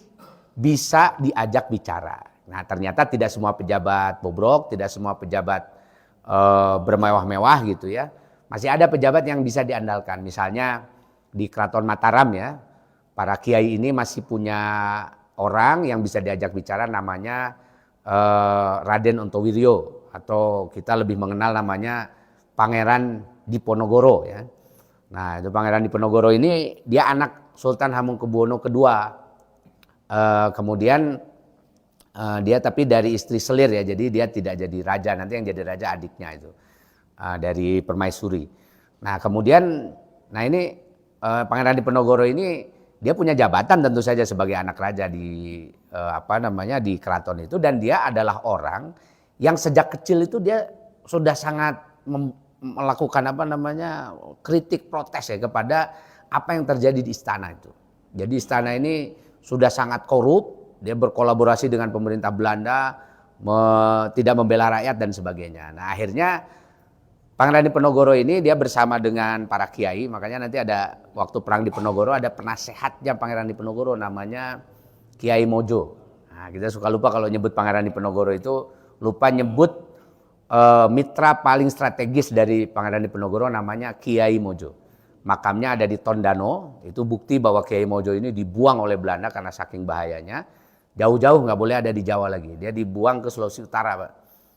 bisa diajak bicara. Nah, ternyata tidak semua pejabat bobrok, tidak semua pejabat bermewah-mewah gitu ya. Masih ada pejabat yang bisa diandalkan. Misalnya di Keraton Mataram ya, para kiai ini masih punya orang yang bisa diajak bicara namanya Raden Ontowiryo atau kita lebih mengenal namanya Pangeran Diponegoro ya. Nah, itu Pangeran Diponegoro ini dia anak Sultan Hamengkubuwono II. Kemudian dia tapi dari istri selir ya, jadi dia tidak jadi raja, nanti yang jadi raja adiknya itu dari Permaisuri. Nah kemudian, Pangeran Diponegoro ini dia punya jabatan tentu saja sebagai anak raja di di keraton itu, dan dia adalah orang yang sejak kecil itu dia sudah sangat melakukan kritik protes ya kepada apa yang terjadi di istana itu. Jadi istana ini sudah sangat korup. Dia berkolaborasi dengan pemerintah Belanda, tidak membela rakyat dan sebagainya. Nah akhirnya Pangeran Diponegoro ini dia bersama dengan para kiai, makanya nanti ada waktu perang Diponegoro ada penasehatnya Pangeran Diponegoro namanya Kiai Mojo. Nah, kita suka lupa kalau nyebut Pangeran Diponegoro itu, lupa nyebut mitra paling strategis dari Pangeran Diponegoro namanya Kiai Mojo. Makamnya ada di Tondano, itu bukti bahwa Kiai Mojo ini dibuang oleh Belanda karena saking bahayanya. Jauh-jauh nggak boleh ada di Jawa lagi, dia dibuang ke Sulawesi Utara, Pak.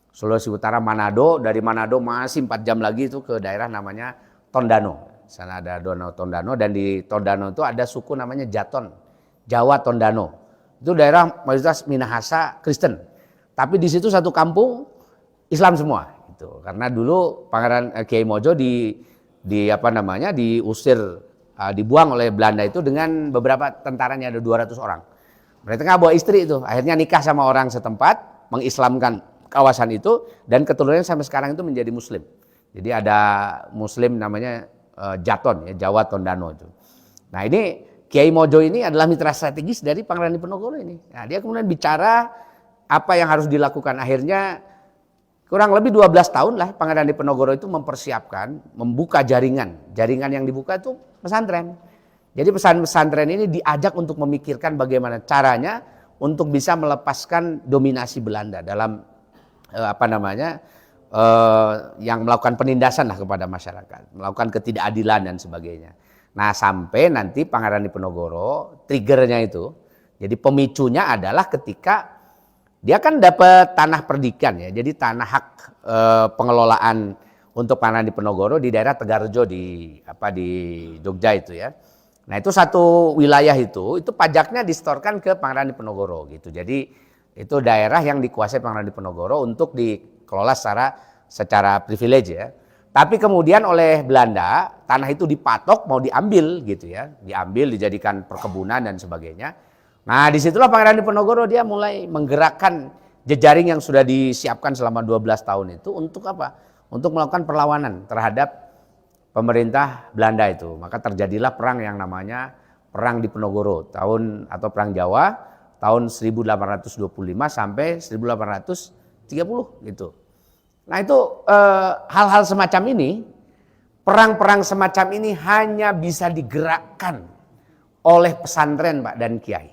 Sulawesi Utara Manado, dari Manado masih 4 jam lagi itu ke daerah namanya Tondano. Sana ada Danau Tondano dan di Tondano itu ada suku namanya Jaton, Jawa Tondano. Itu daerah mayoritas Minahasa Kristen. Tapi di situ satu kampung Islam semua gitu. Karena dulu Pangeran Kiai Mojo diusir, dibuang oleh Belanda itu dengan beberapa tentaranya, ada 200 orang. Mereka nggak bawa istri itu, akhirnya nikah sama orang setempat, mengislamkan kawasan itu, dan keturunannya sampai sekarang itu menjadi Muslim. Jadi ada Muslim namanya Jaton, ya, Jawa Tondano itu. Nah ini Kiai Mojo ini adalah mitra strategis dari Pangeran Diponegoro ini. Nah dia kemudian bicara apa yang harus dilakukan. Akhirnya kurang lebih 12 tahun lah Pangeran Diponegoro itu mempersiapkan, membuka jaringan. Jaringan yang dibuka itu pesantren. Jadi pesantren ini diajak untuk memikirkan bagaimana caranya untuk bisa melepaskan dominasi Belanda dalam yang melakukan penindasan lah kepada masyarakat, melakukan ketidakadilan dan sebagainya. Nah sampai nanti Pangeran Diponegoro, triggernya itu, jadi pemicunya adalah ketika dia kan dapat tanah perdikan ya, jadi tanah hak pengelolaan untuk Pangeran Diponegoro di daerah Tegarrejo di Jogja itu ya. Nah itu satu wilayah itu pajaknya disetorkan ke Pangeran Diponegoro gitu. Jadi itu daerah yang dikuasai Pangeran Diponegoro untuk dikelola secara privilege ya. Tapi kemudian oleh Belanda tanah itu dipatok mau diambil gitu ya, diambil dijadikan perkebunan dan sebagainya. Nah disitulah Pangeran Diponegoro dia mulai menggerakkan jejaring yang sudah disiapkan selama 12 tahun itu untuk apa? Untuk melakukan perlawanan terhadap pemerintah Belanda itu. Maka terjadilah perang yang namanya Perang Diponegoro Perang Jawa tahun 1825 sampai 1830 gitu. Nah itu hal-hal semacam ini, perang-perang semacam ini hanya bisa digerakkan oleh pesantren Pak dan Kiai.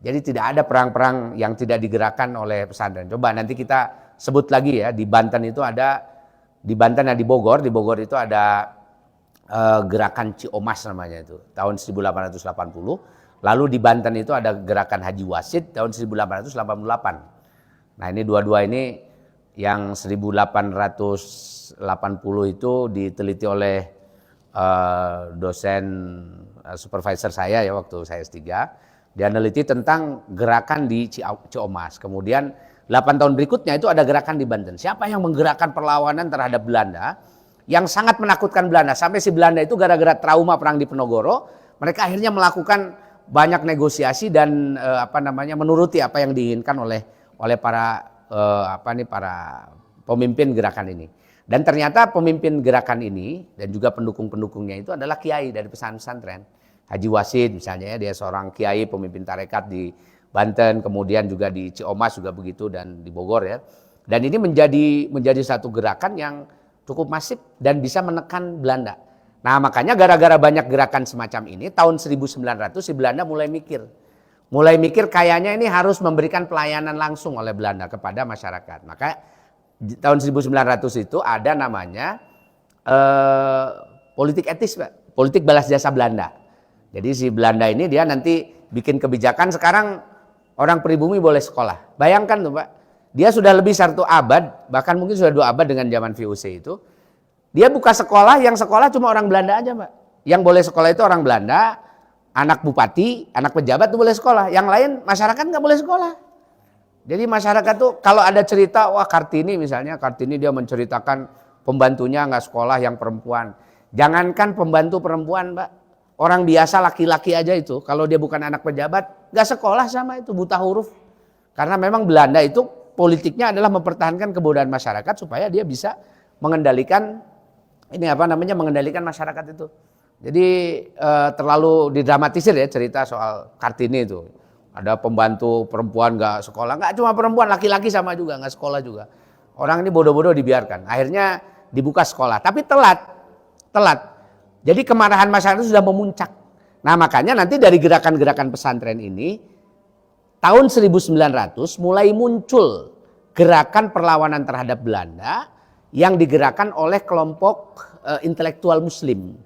Jadi tidak ada perang-perang yang tidak digerakkan oleh pesantren. Coba nanti kita sebut lagi ya, di Banten itu ada, di Banten dan di Bogor itu ada gerakan Ciomas namanya itu tahun 1880. Lalu di Banten itu ada gerakan Haji Wasid tahun 1888. Nah ini dua-dua ini yang 1880 itu diteliti oleh dosen supervisor saya ya waktu saya S3. Dia neliti tentang gerakan di Ciomas. Kemudian 8 tahun berikutnya itu ada gerakan di Banten. Siapa yang menggerakkan perlawanan terhadap Belanda yang sangat menakutkan Belanda. Sampai si Belanda itu gara-gara trauma Perang Diponegoro, mereka akhirnya melakukan banyak negosiasi dan menuruti apa yang diinginkan oleh para pemimpin gerakan ini. Dan ternyata pemimpin gerakan ini dan juga pendukung-pendukungnya itu adalah kiai dari pesantren. Haji Wasid misalnya ya, dia seorang kiai pemimpin tarekat di Banten, kemudian juga di Ciomas juga begitu dan di Bogor ya. Dan ini menjadi satu gerakan yang cukup masif dan bisa menekan Belanda. Nah makanya gara-gara banyak gerakan semacam ini tahun 1900 si Belanda mulai mikir kayaknya ini harus memberikan pelayanan langsung oleh Belanda kepada masyarakat. Maka tahun 1900 itu ada namanya politik etis Pak, politik balas jasa Belanda. Jadi si Belanda ini dia nanti bikin kebijakan sekarang orang pribumi boleh sekolah. Bayangkan tuh Pak, dia sudah lebih 1 abad, bahkan mungkin sudah 2 abad dengan zaman VOC itu. Dia buka sekolah, yang sekolah cuma orang Belanda aja Pak. Yang boleh sekolah itu orang Belanda, anak bupati, anak pejabat tuh boleh sekolah. Yang lain masyarakat nggak boleh sekolah. Jadi masyarakat tuh kalau ada cerita, wah Kartini misalnya, Kartini dia menceritakan pembantunya nggak sekolah yang perempuan. Jangankan pembantu perempuan Pak, orang biasa laki-laki aja itu, kalau dia bukan anak pejabat, nggak sekolah sama itu, buta huruf. Karena memang Belanda itu politiknya adalah mempertahankan kebodohan masyarakat supaya dia bisa mengendalikan mengendalikan masyarakat itu. Jadi terlalu didramatisir ya cerita soal Kartini itu. Ada pembantu perempuan nggak sekolah, nggak cuma perempuan, laki-laki sama juga nggak sekolah juga. Orang ini bodoh-bodoh dibiarkan. Akhirnya dibuka sekolah, tapi telat. Jadi kemarahan masyarakat sudah memuncak. Nah makanya nanti dari gerakan-gerakan pesantren ini tahun 1900 mulai muncul gerakan perlawanan terhadap Belanda yang digerakkan oleh kelompok intelektual muslim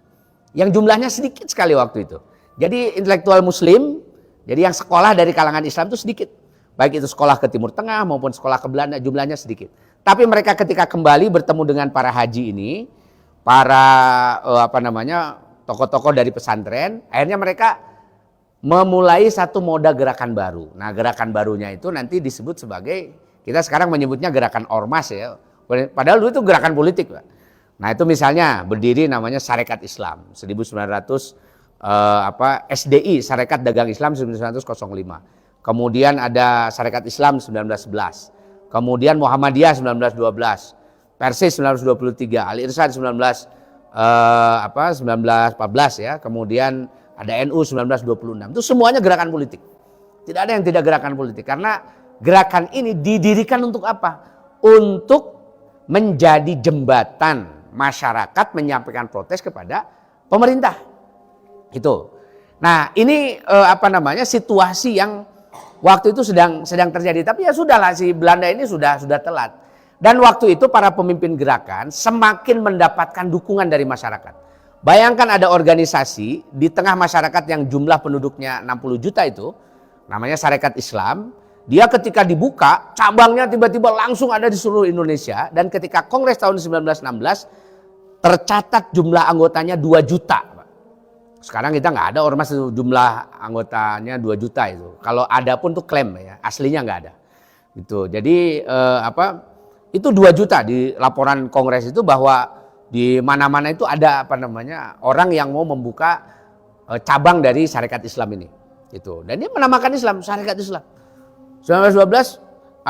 yang jumlahnya sedikit sekali waktu itu. Jadi intelektual muslim, jadi yang sekolah dari kalangan Islam itu sedikit. Baik itu sekolah ke Timur Tengah maupun sekolah ke Belanda jumlahnya sedikit. Tapi mereka ketika kembali bertemu dengan para haji ini, para tokoh-tokoh dari pesantren, akhirnya mereka memulai satu moda gerakan baru. Nah, gerakan barunya itu nanti disebut sebagai, kita sekarang menyebutnya gerakan ormas ya. Padahal dulu itu gerakan politik, Pak. Nah, itu misalnya berdiri namanya Sarekat Islam 1900 SDI, Sarekat Dagang Islam 1905. Kemudian ada Sarekat Islam 1911. Kemudian Muhammadiyah 1912. Persis 1923, Al-Irsyad 1914 ya. Kemudian ada NU 1926. Itu semuanya gerakan politik. Tidak ada yang tidak gerakan politik karena gerakan ini didirikan untuk apa? Untuk menjadi jembatan masyarakat menyampaikan protes kepada pemerintah. Itu. Nah, ini situasi yang waktu itu sedang terjadi. Tapi ya sudahlah, si Belanda ini sudah telat. Dan waktu itu para pemimpin gerakan semakin mendapatkan dukungan dari masyarakat. Bayangkan ada organisasi di tengah masyarakat yang jumlah penduduknya 60 juta itu, namanya Sarekat Islam. Dia ketika dibuka, cabangnya tiba-tiba langsung ada di seluruh Indonesia. Dan ketika Kongres tahun 1916, tercatat jumlah anggotanya 2 juta. Sekarang kita nggak ada ormas itu jumlah anggotanya 2 juta itu. Kalau ada pun tuh klaim ya, aslinya nggak ada. Gitu. Jadi itu 2 juta di laporan Kongres itu, bahwa di mana-mana itu ada orang yang mau membuka cabang dari Sarekat Islam ini. Gitu. Dan dia menamakan Islam Sarekat Islam. 1912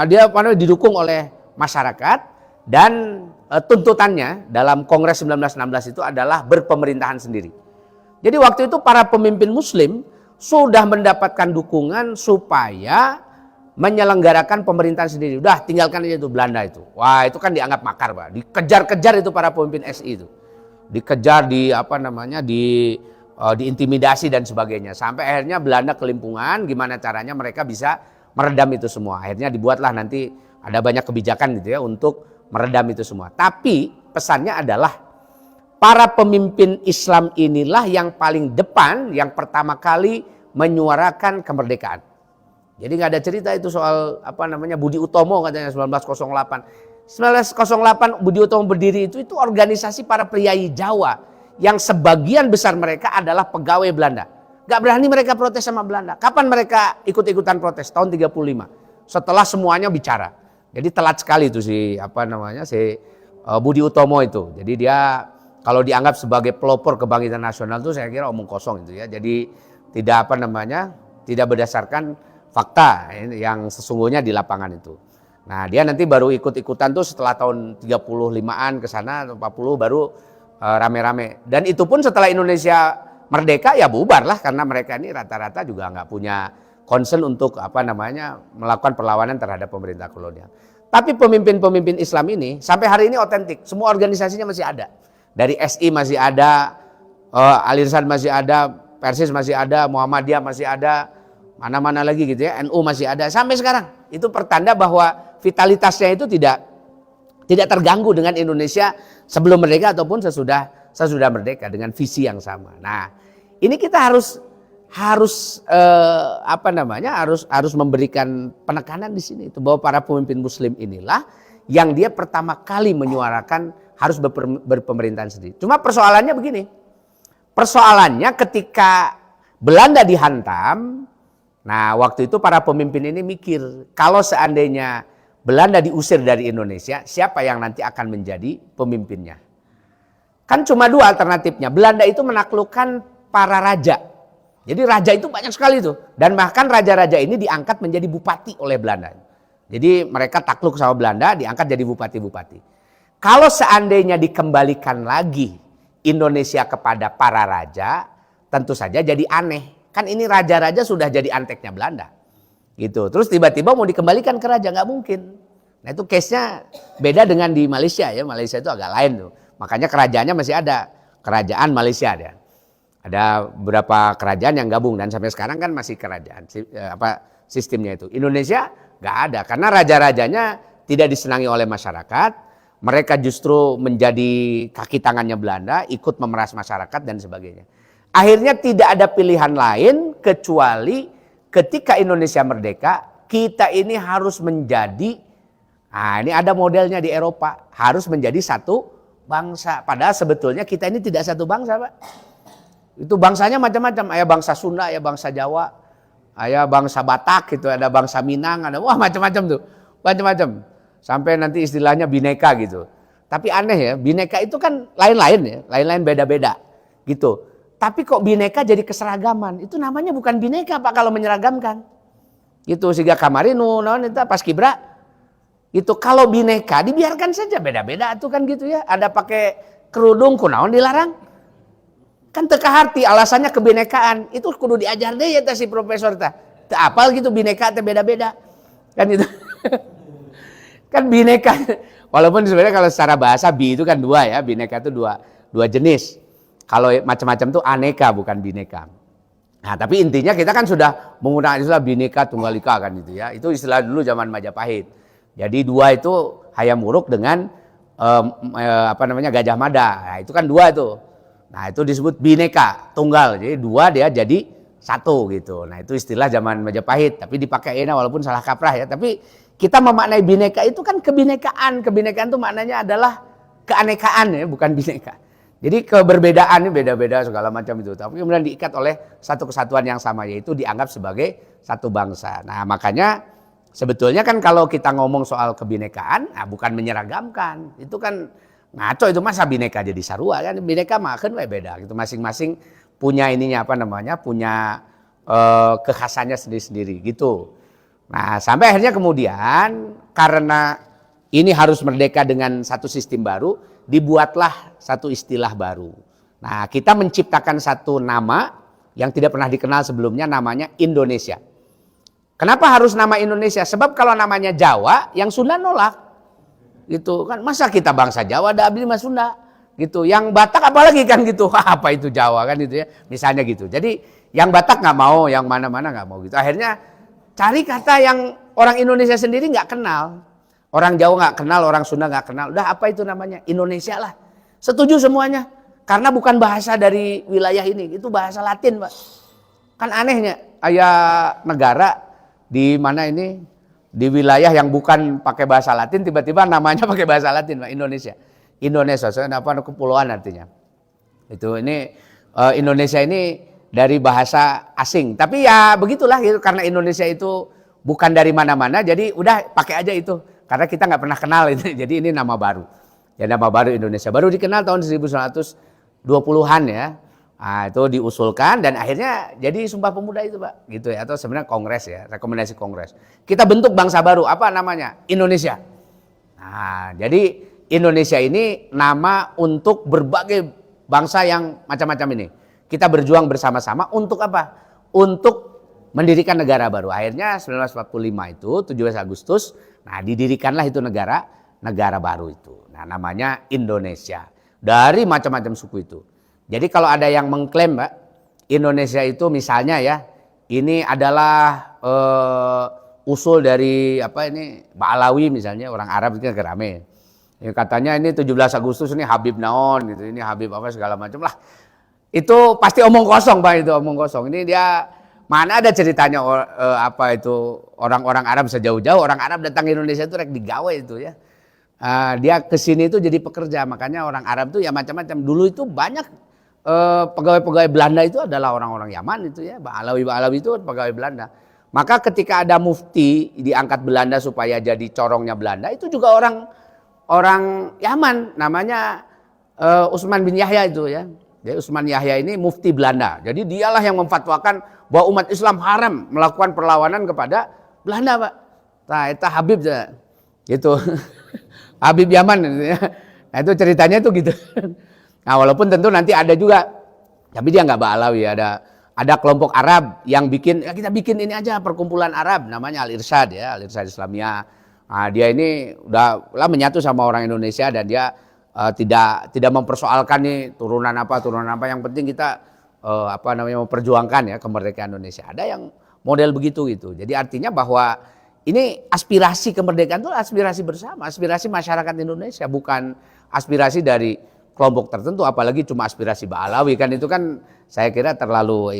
dia didukung oleh masyarakat dan tuntutannya dalam Kongres 1916 itu adalah berpemerintahan sendiri. Jadi waktu itu para pemimpin Muslim sudah mendapatkan dukungan supaya menyelenggarakan pemerintahan sendiri. Udah tinggalkan aja itu Belanda itu. Wah, itu kan dianggap makar, Pak. Dikejar-kejar itu para pemimpin SI itu. Dikejar, diintimidasi dan sebagainya. Sampai akhirnya Belanda kelimpungan, gimana caranya mereka bisa meredam itu semua. Akhirnya dibuatlah nanti ada banyak kebijakan gitu ya untuk meredam itu semua. Tapi pesannya adalah para pemimpin Islam inilah yang paling depan, yang pertama kali menyuarakan kemerdekaan. Jadi nggak ada cerita itu soal Budi Utomo katanya 1908. 1908 Budi Utomo berdiri itu organisasi para priai Jawa yang sebagian besar mereka adalah pegawai Belanda. Nggak berani mereka protes sama Belanda. Kapan mereka ikut-ikutan protes? Tahun 35. Setelah semuanya bicara. Jadi telat sekali itu si Budi Utomo itu. Jadi dia kalau dianggap sebagai pelopor kebangkitan nasional itu saya kira omong kosong itu ya. Jadi tidak tidak berdasarkan fakta yang sesungguhnya di lapangan itu. Nah, dia nanti baru ikut-ikutan tuh setelah tahun 35-an ke sana atau 40 baru rame-rame. Dan itu pun setelah Indonesia merdeka ya bubar lah, karena mereka ini rata-rata juga nggak punya concern untuk melakukan perlawanan terhadap pemerintah kolonial. Tapi pemimpin-pemimpin Islam ini sampai hari ini otentik. Semua organisasinya masih ada. Dari SI masih ada, Al-Irsyad masih ada, Persis masih ada, Muhammadiyah masih ada, mana-mana lagi gitu ya, NU masih ada sampai sekarang. Itu pertanda bahwa vitalitasnya itu tidak terganggu dengan Indonesia sebelum merdeka ataupun sesudah merdeka dengan visi yang sama. Nah, ini kita harus memberikan penekanan di sini itu, bahwa para pemimpin Muslim inilah yang dia pertama kali menyuarakan harus berpemerintahan sendiri. Cuma persoalannya begini. Persoalannya ketika Belanda dihantam, nah waktu itu para pemimpin ini mikir, kalau seandainya Belanda diusir dari Indonesia, siapa yang nanti akan menjadi pemimpinnya? Kan cuma 2 alternatifnya. Belanda itu menaklukkan para raja. Jadi raja itu banyak sekali tuh. Dan bahkan raja-raja ini diangkat menjadi bupati oleh Belanda. Jadi mereka takluk sama Belanda, diangkat jadi bupati-bupati. Kalau seandainya dikembalikan lagi Indonesia kepada para raja, tentu saja jadi aneh. Kan ini raja-raja sudah jadi anteknya Belanda. Gitu. Terus tiba-tiba mau dikembalikan ke raja, nggak mungkin. Nah itu case-nya beda dengan di Malaysia ya. Malaysia itu agak lain tuh. Makanya kerajaannya masih ada. Kerajaan Malaysia ada. Ada beberapa kerajaan yang gabung dan sampai sekarang kan masih kerajaan sistemnya itu. Indonesia nggak ada karena raja-rajanya tidak disenangi oleh masyarakat. Mereka justru menjadi kaki tangannya Belanda, ikut memeras masyarakat dan sebagainya. Akhirnya tidak ada pilihan lain kecuali ketika Indonesia merdeka, kita ini harus menjadi Nah, ini ada modelnya di Eropa, harus menjadi satu bangsa. Padahal sebetulnya kita ini tidak satu bangsa, Pak. Itu bangsanya macam-macam, ada bangsa Sunda, ada bangsa Jawa, ada bangsa Batak gitu, ada bangsa Minang, ada wah macam-macam tuh. Macam-macam. Sampai nanti istilahnya bineka gitu. Tapi aneh ya, bineka itu kan lain-lain ya, lain-lain beda-beda gitu. Tapi kok bineka jadi keseragaman? Itu namanya bukan bineka, Pak, kalau menyeragamkan. Gitu sehingga kamarinu non itu pas kibra itu kalau bineka dibiarkan saja beda-beda tuh kan gitu ya. Ada pakai kerudung kunaon dilarang. Kan teka harti alasannya kebinekaan. Itu kudu diajar deh ya si profesor teh. Teu apal gitu bineka teh beda-beda. Kan itu. Kan bineka walaupun sebenarnya kalau secara bahasa bi itu kan dua ya, bineka itu dua jenis. Kalau macam-macam tuh aneka bukan bineka. Nah, tapi intinya kita kan sudah menggunakan istilah bineka tunggal ika kan gitu ya. Itu istilah dulu zaman Majapahit. Jadi dua itu Hayam Wuruk dengan Gajah Mada. Nah, itu kan dua itu. Nah, itu disebut bineka tunggal. Jadi dua dia jadi satu gitu. Nah, itu istilah zaman Majapahit, tapi dipakainya walaupun salah kaprah ya. Tapi kita memaknai bineka itu kan kebinekaan. Kebinekaan itu maknanya adalah keanekaan ya, bukan bineka. Jadi keberbedaan ini beda-beda segala macam itu. Tapi kemudian diikat oleh satu kesatuan yang sama, yaitu dianggap sebagai satu bangsa. Nah, makanya sebetulnya kan kalau kita ngomong soal kebinekaan, nah bukan menyeragamkan. Itu kan ngaco, itu masa bineka jadi sarua kan. Bineka mah kan beda gitu. Masing-masing punya ininya punya kekhasannya sendiri-sendiri gitu. Nah, sampai akhirnya kemudian karena ini harus merdeka dengan satu sistem baru, dibuatlah satu istilah baru. Nah, kita menciptakan satu nama yang tidak pernah dikenal sebelumnya, namanya Indonesia. Kenapa harus nama Indonesia? Sebab kalau namanya Jawa, yang Sunda nolak. Gitu kan, masa kita bangsa Jawa ada abdi mas Sunda? Gitu. Yang Batak apalagi kan gitu. Apa itu Jawa kan gitu ya. Misalnya gitu. Jadi yang Batak nggak mau, yang mana-mana nggak mau gitu. Akhirnya cari kata yang orang Indonesia sendiri nggak kenal. Orang Jawa nggak kenal, orang Sunda nggak kenal. Udah apa itu namanya? Indonesia lah. Setuju semuanya. Karena bukan bahasa dari wilayah ini, itu bahasa Latin, Pak. Kan anehnya, ayah negara di mana ini, di wilayah yang bukan pakai bahasa Latin, tiba-tiba namanya pakai bahasa Latin, Pak. Indonesia. Indonesia, soalnya apa kepulauan artinya. Itu ini Indonesia ini dari bahasa asing. Tapi ya begitulah, gitu. Karena Indonesia itu bukan dari mana-mana, jadi udah pakai aja itu. Karena kita nggak pernah kenal itu, jadi ini nama baru. Ya nama baru Indonesia, baru dikenal tahun 1920-an ya. Nah, itu diusulkan dan akhirnya jadi Sumpah Pemuda itu, Pak, gitu ya. Atau sebenarnya Kongres ya, rekomendasi Kongres. Kita bentuk bangsa baru, apa namanya? Indonesia. Nah, jadi Indonesia ini nama untuk berbagai bangsa yang macam-macam ini. Kita berjuang bersama-sama untuk apa? Untuk mendirikan negara baru. Akhirnya 1945 itu 17 Agustus, nah didirikanlah itu negara baru itu. Nah namanya Indonesia. Dari macam-macam suku itu. Jadi kalau ada yang mengklaim, Mbak, Indonesia itu misalnya ya, ini adalah usul dari Ba'alawi misalnya, orang Arab itu agak rame. Ya, katanya ini 17 Agustus ini Habib naon gitu, ini Habib apa segala macam lah. Itu pasti omong kosong, Pak, itu omong kosong. Ini dia mana ada ceritanya orang-orang Arab sejauh-jauh, orang Arab datang ke Indonesia itu rek digawe itu ya. Dia kesini itu jadi pekerja, makanya orang Arab itu ya macam-macam. Dulu itu banyak pegawai-pegawai Belanda itu adalah orang-orang Yaman itu ya. Ba'alawi itu pegawai Belanda. Maka ketika ada mufti diangkat Belanda supaya jadi corongnya Belanda, itu juga orang Yaman, namanya Utsman bin Yahya itu ya. Jadi Utsman Yahya ini mufti Belanda. Jadi dialah yang memfatwakan bahwa umat Islam haram melakukan perlawanan kepada Belanda, Pak. Nah, itu Habib ya. Gitu. Habib Yaman gitu ya. Nah, itu ceritanya itu gitu. Nah, walaupun tentu nanti ada juga, tapi dia nggak Ba'alawi, ada kelompok Arab yang bikin, ya kita bikin ini aja perkumpulan Arab namanya Al-Irsyad ya, Al-Irsyad Islamiyah. Nah, dia ini udah menyatu sama orang Indonesia dan dia tidak mempersoalkan nih turunan apa yang penting kita memperjuangkan ya kemerdekaan Indonesia. Ada yang model begitu gitu. Jadi artinya bahwa ini aspirasi kemerdekaan itu aspirasi bersama, aspirasi masyarakat Indonesia, bukan aspirasi dari kelompok tertentu, apalagi cuma aspirasi Ba'alawi kan, itu kan saya kira terlalu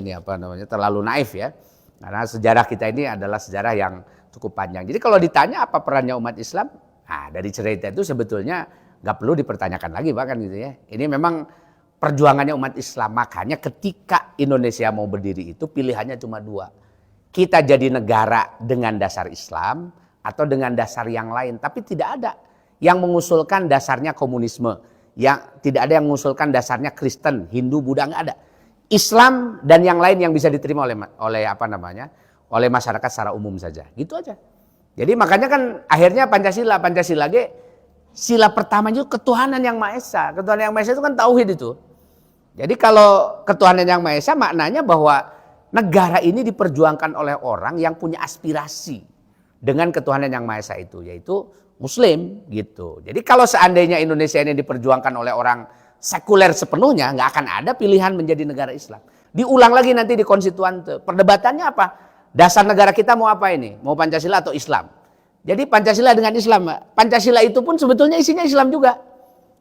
naif ya. Karena sejarah kita ini adalah sejarah yang cukup panjang. Jadi kalau ditanya apa perannya umat Islam, Nah, dari cerita itu sebetulnya nggak perlu dipertanyakan lagi bahkan gitu ya. Ini memang perjuangannya umat Islam. Makanya ketika Indonesia mau berdiri itu pilihannya cuma dua. Kita jadi negara dengan dasar Islam atau dengan dasar yang lain. Tapi tidak ada yang mengusulkan dasarnya komunisme. Yang tidak ada yang mengusulkan dasarnya Kristen, Hindu, Buddha, nggak ada. Islam dan yang lain yang bisa diterima oleh oleh masyarakat secara umum saja. Gitu aja. Jadi makanya kan akhirnya Pancasila sila pertama itu ketuhanan yang Maha Esa. Ketuhanan yang Maha Esa itu kan tauhid itu. Jadi kalau ketuhanan yang Maha Esa maknanya bahwa negara ini diperjuangkan oleh orang yang punya aspirasi dengan ketuhanan yang Maha Esa itu, yaitu Muslim gitu. Jadi kalau seandainya Indonesia ini diperjuangkan oleh orang sekuler sepenuhnya, nggak akan ada pilihan menjadi negara Islam. Diulang lagi nanti di konstituante. Perdebatannya apa? Dasar negara kita mau apa ini? Mau Pancasila atau Islam? Jadi Pancasila dengan Islam. Pancasila itu pun sebetulnya isinya Islam juga.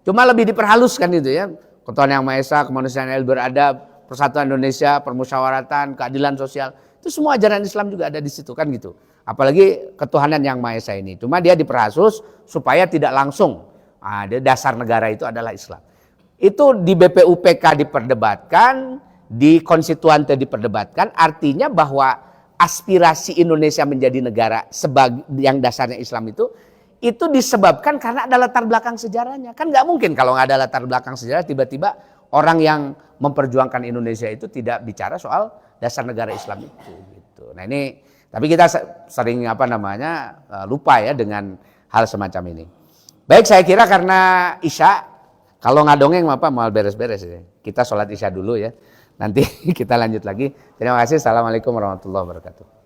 Cuma lebih diperhaluskan itu ya. Ketuhanan yang Maha Esa, kemanusiaan yang beradab, persatuan Indonesia, permusyawaratan, keadilan sosial. Itu semua ajaran Islam juga ada di situ kan gitu. Apalagi ketuhanan yang Maha Esa ini. Cuma dia diperhasus supaya tidak langsung. Dasar negara itu adalah Islam. Itu di BPUPK diperdebatkan, di konstituante diperdebatkan. Artinya bahwa aspirasi Indonesia menjadi negara yang dasarnya Islam itu disebabkan karena ada latar belakang sejarahnya. Kan nggak mungkin kalau nggak ada latar belakang sejarah tiba-tiba orang yang memperjuangkan Indonesia itu tidak bicara soal dasar negara Islam itu. Gitu. Nah ini, tapi kita sering lupa ya dengan hal semacam ini. Baik, saya kira karena Isya, kalau nggak dongeng mau beres-beres ya. Kita sholat Isya dulu ya. Nanti kita lanjut lagi. Terima kasih. Assalamualaikum warahmatullahi wabarakatuh.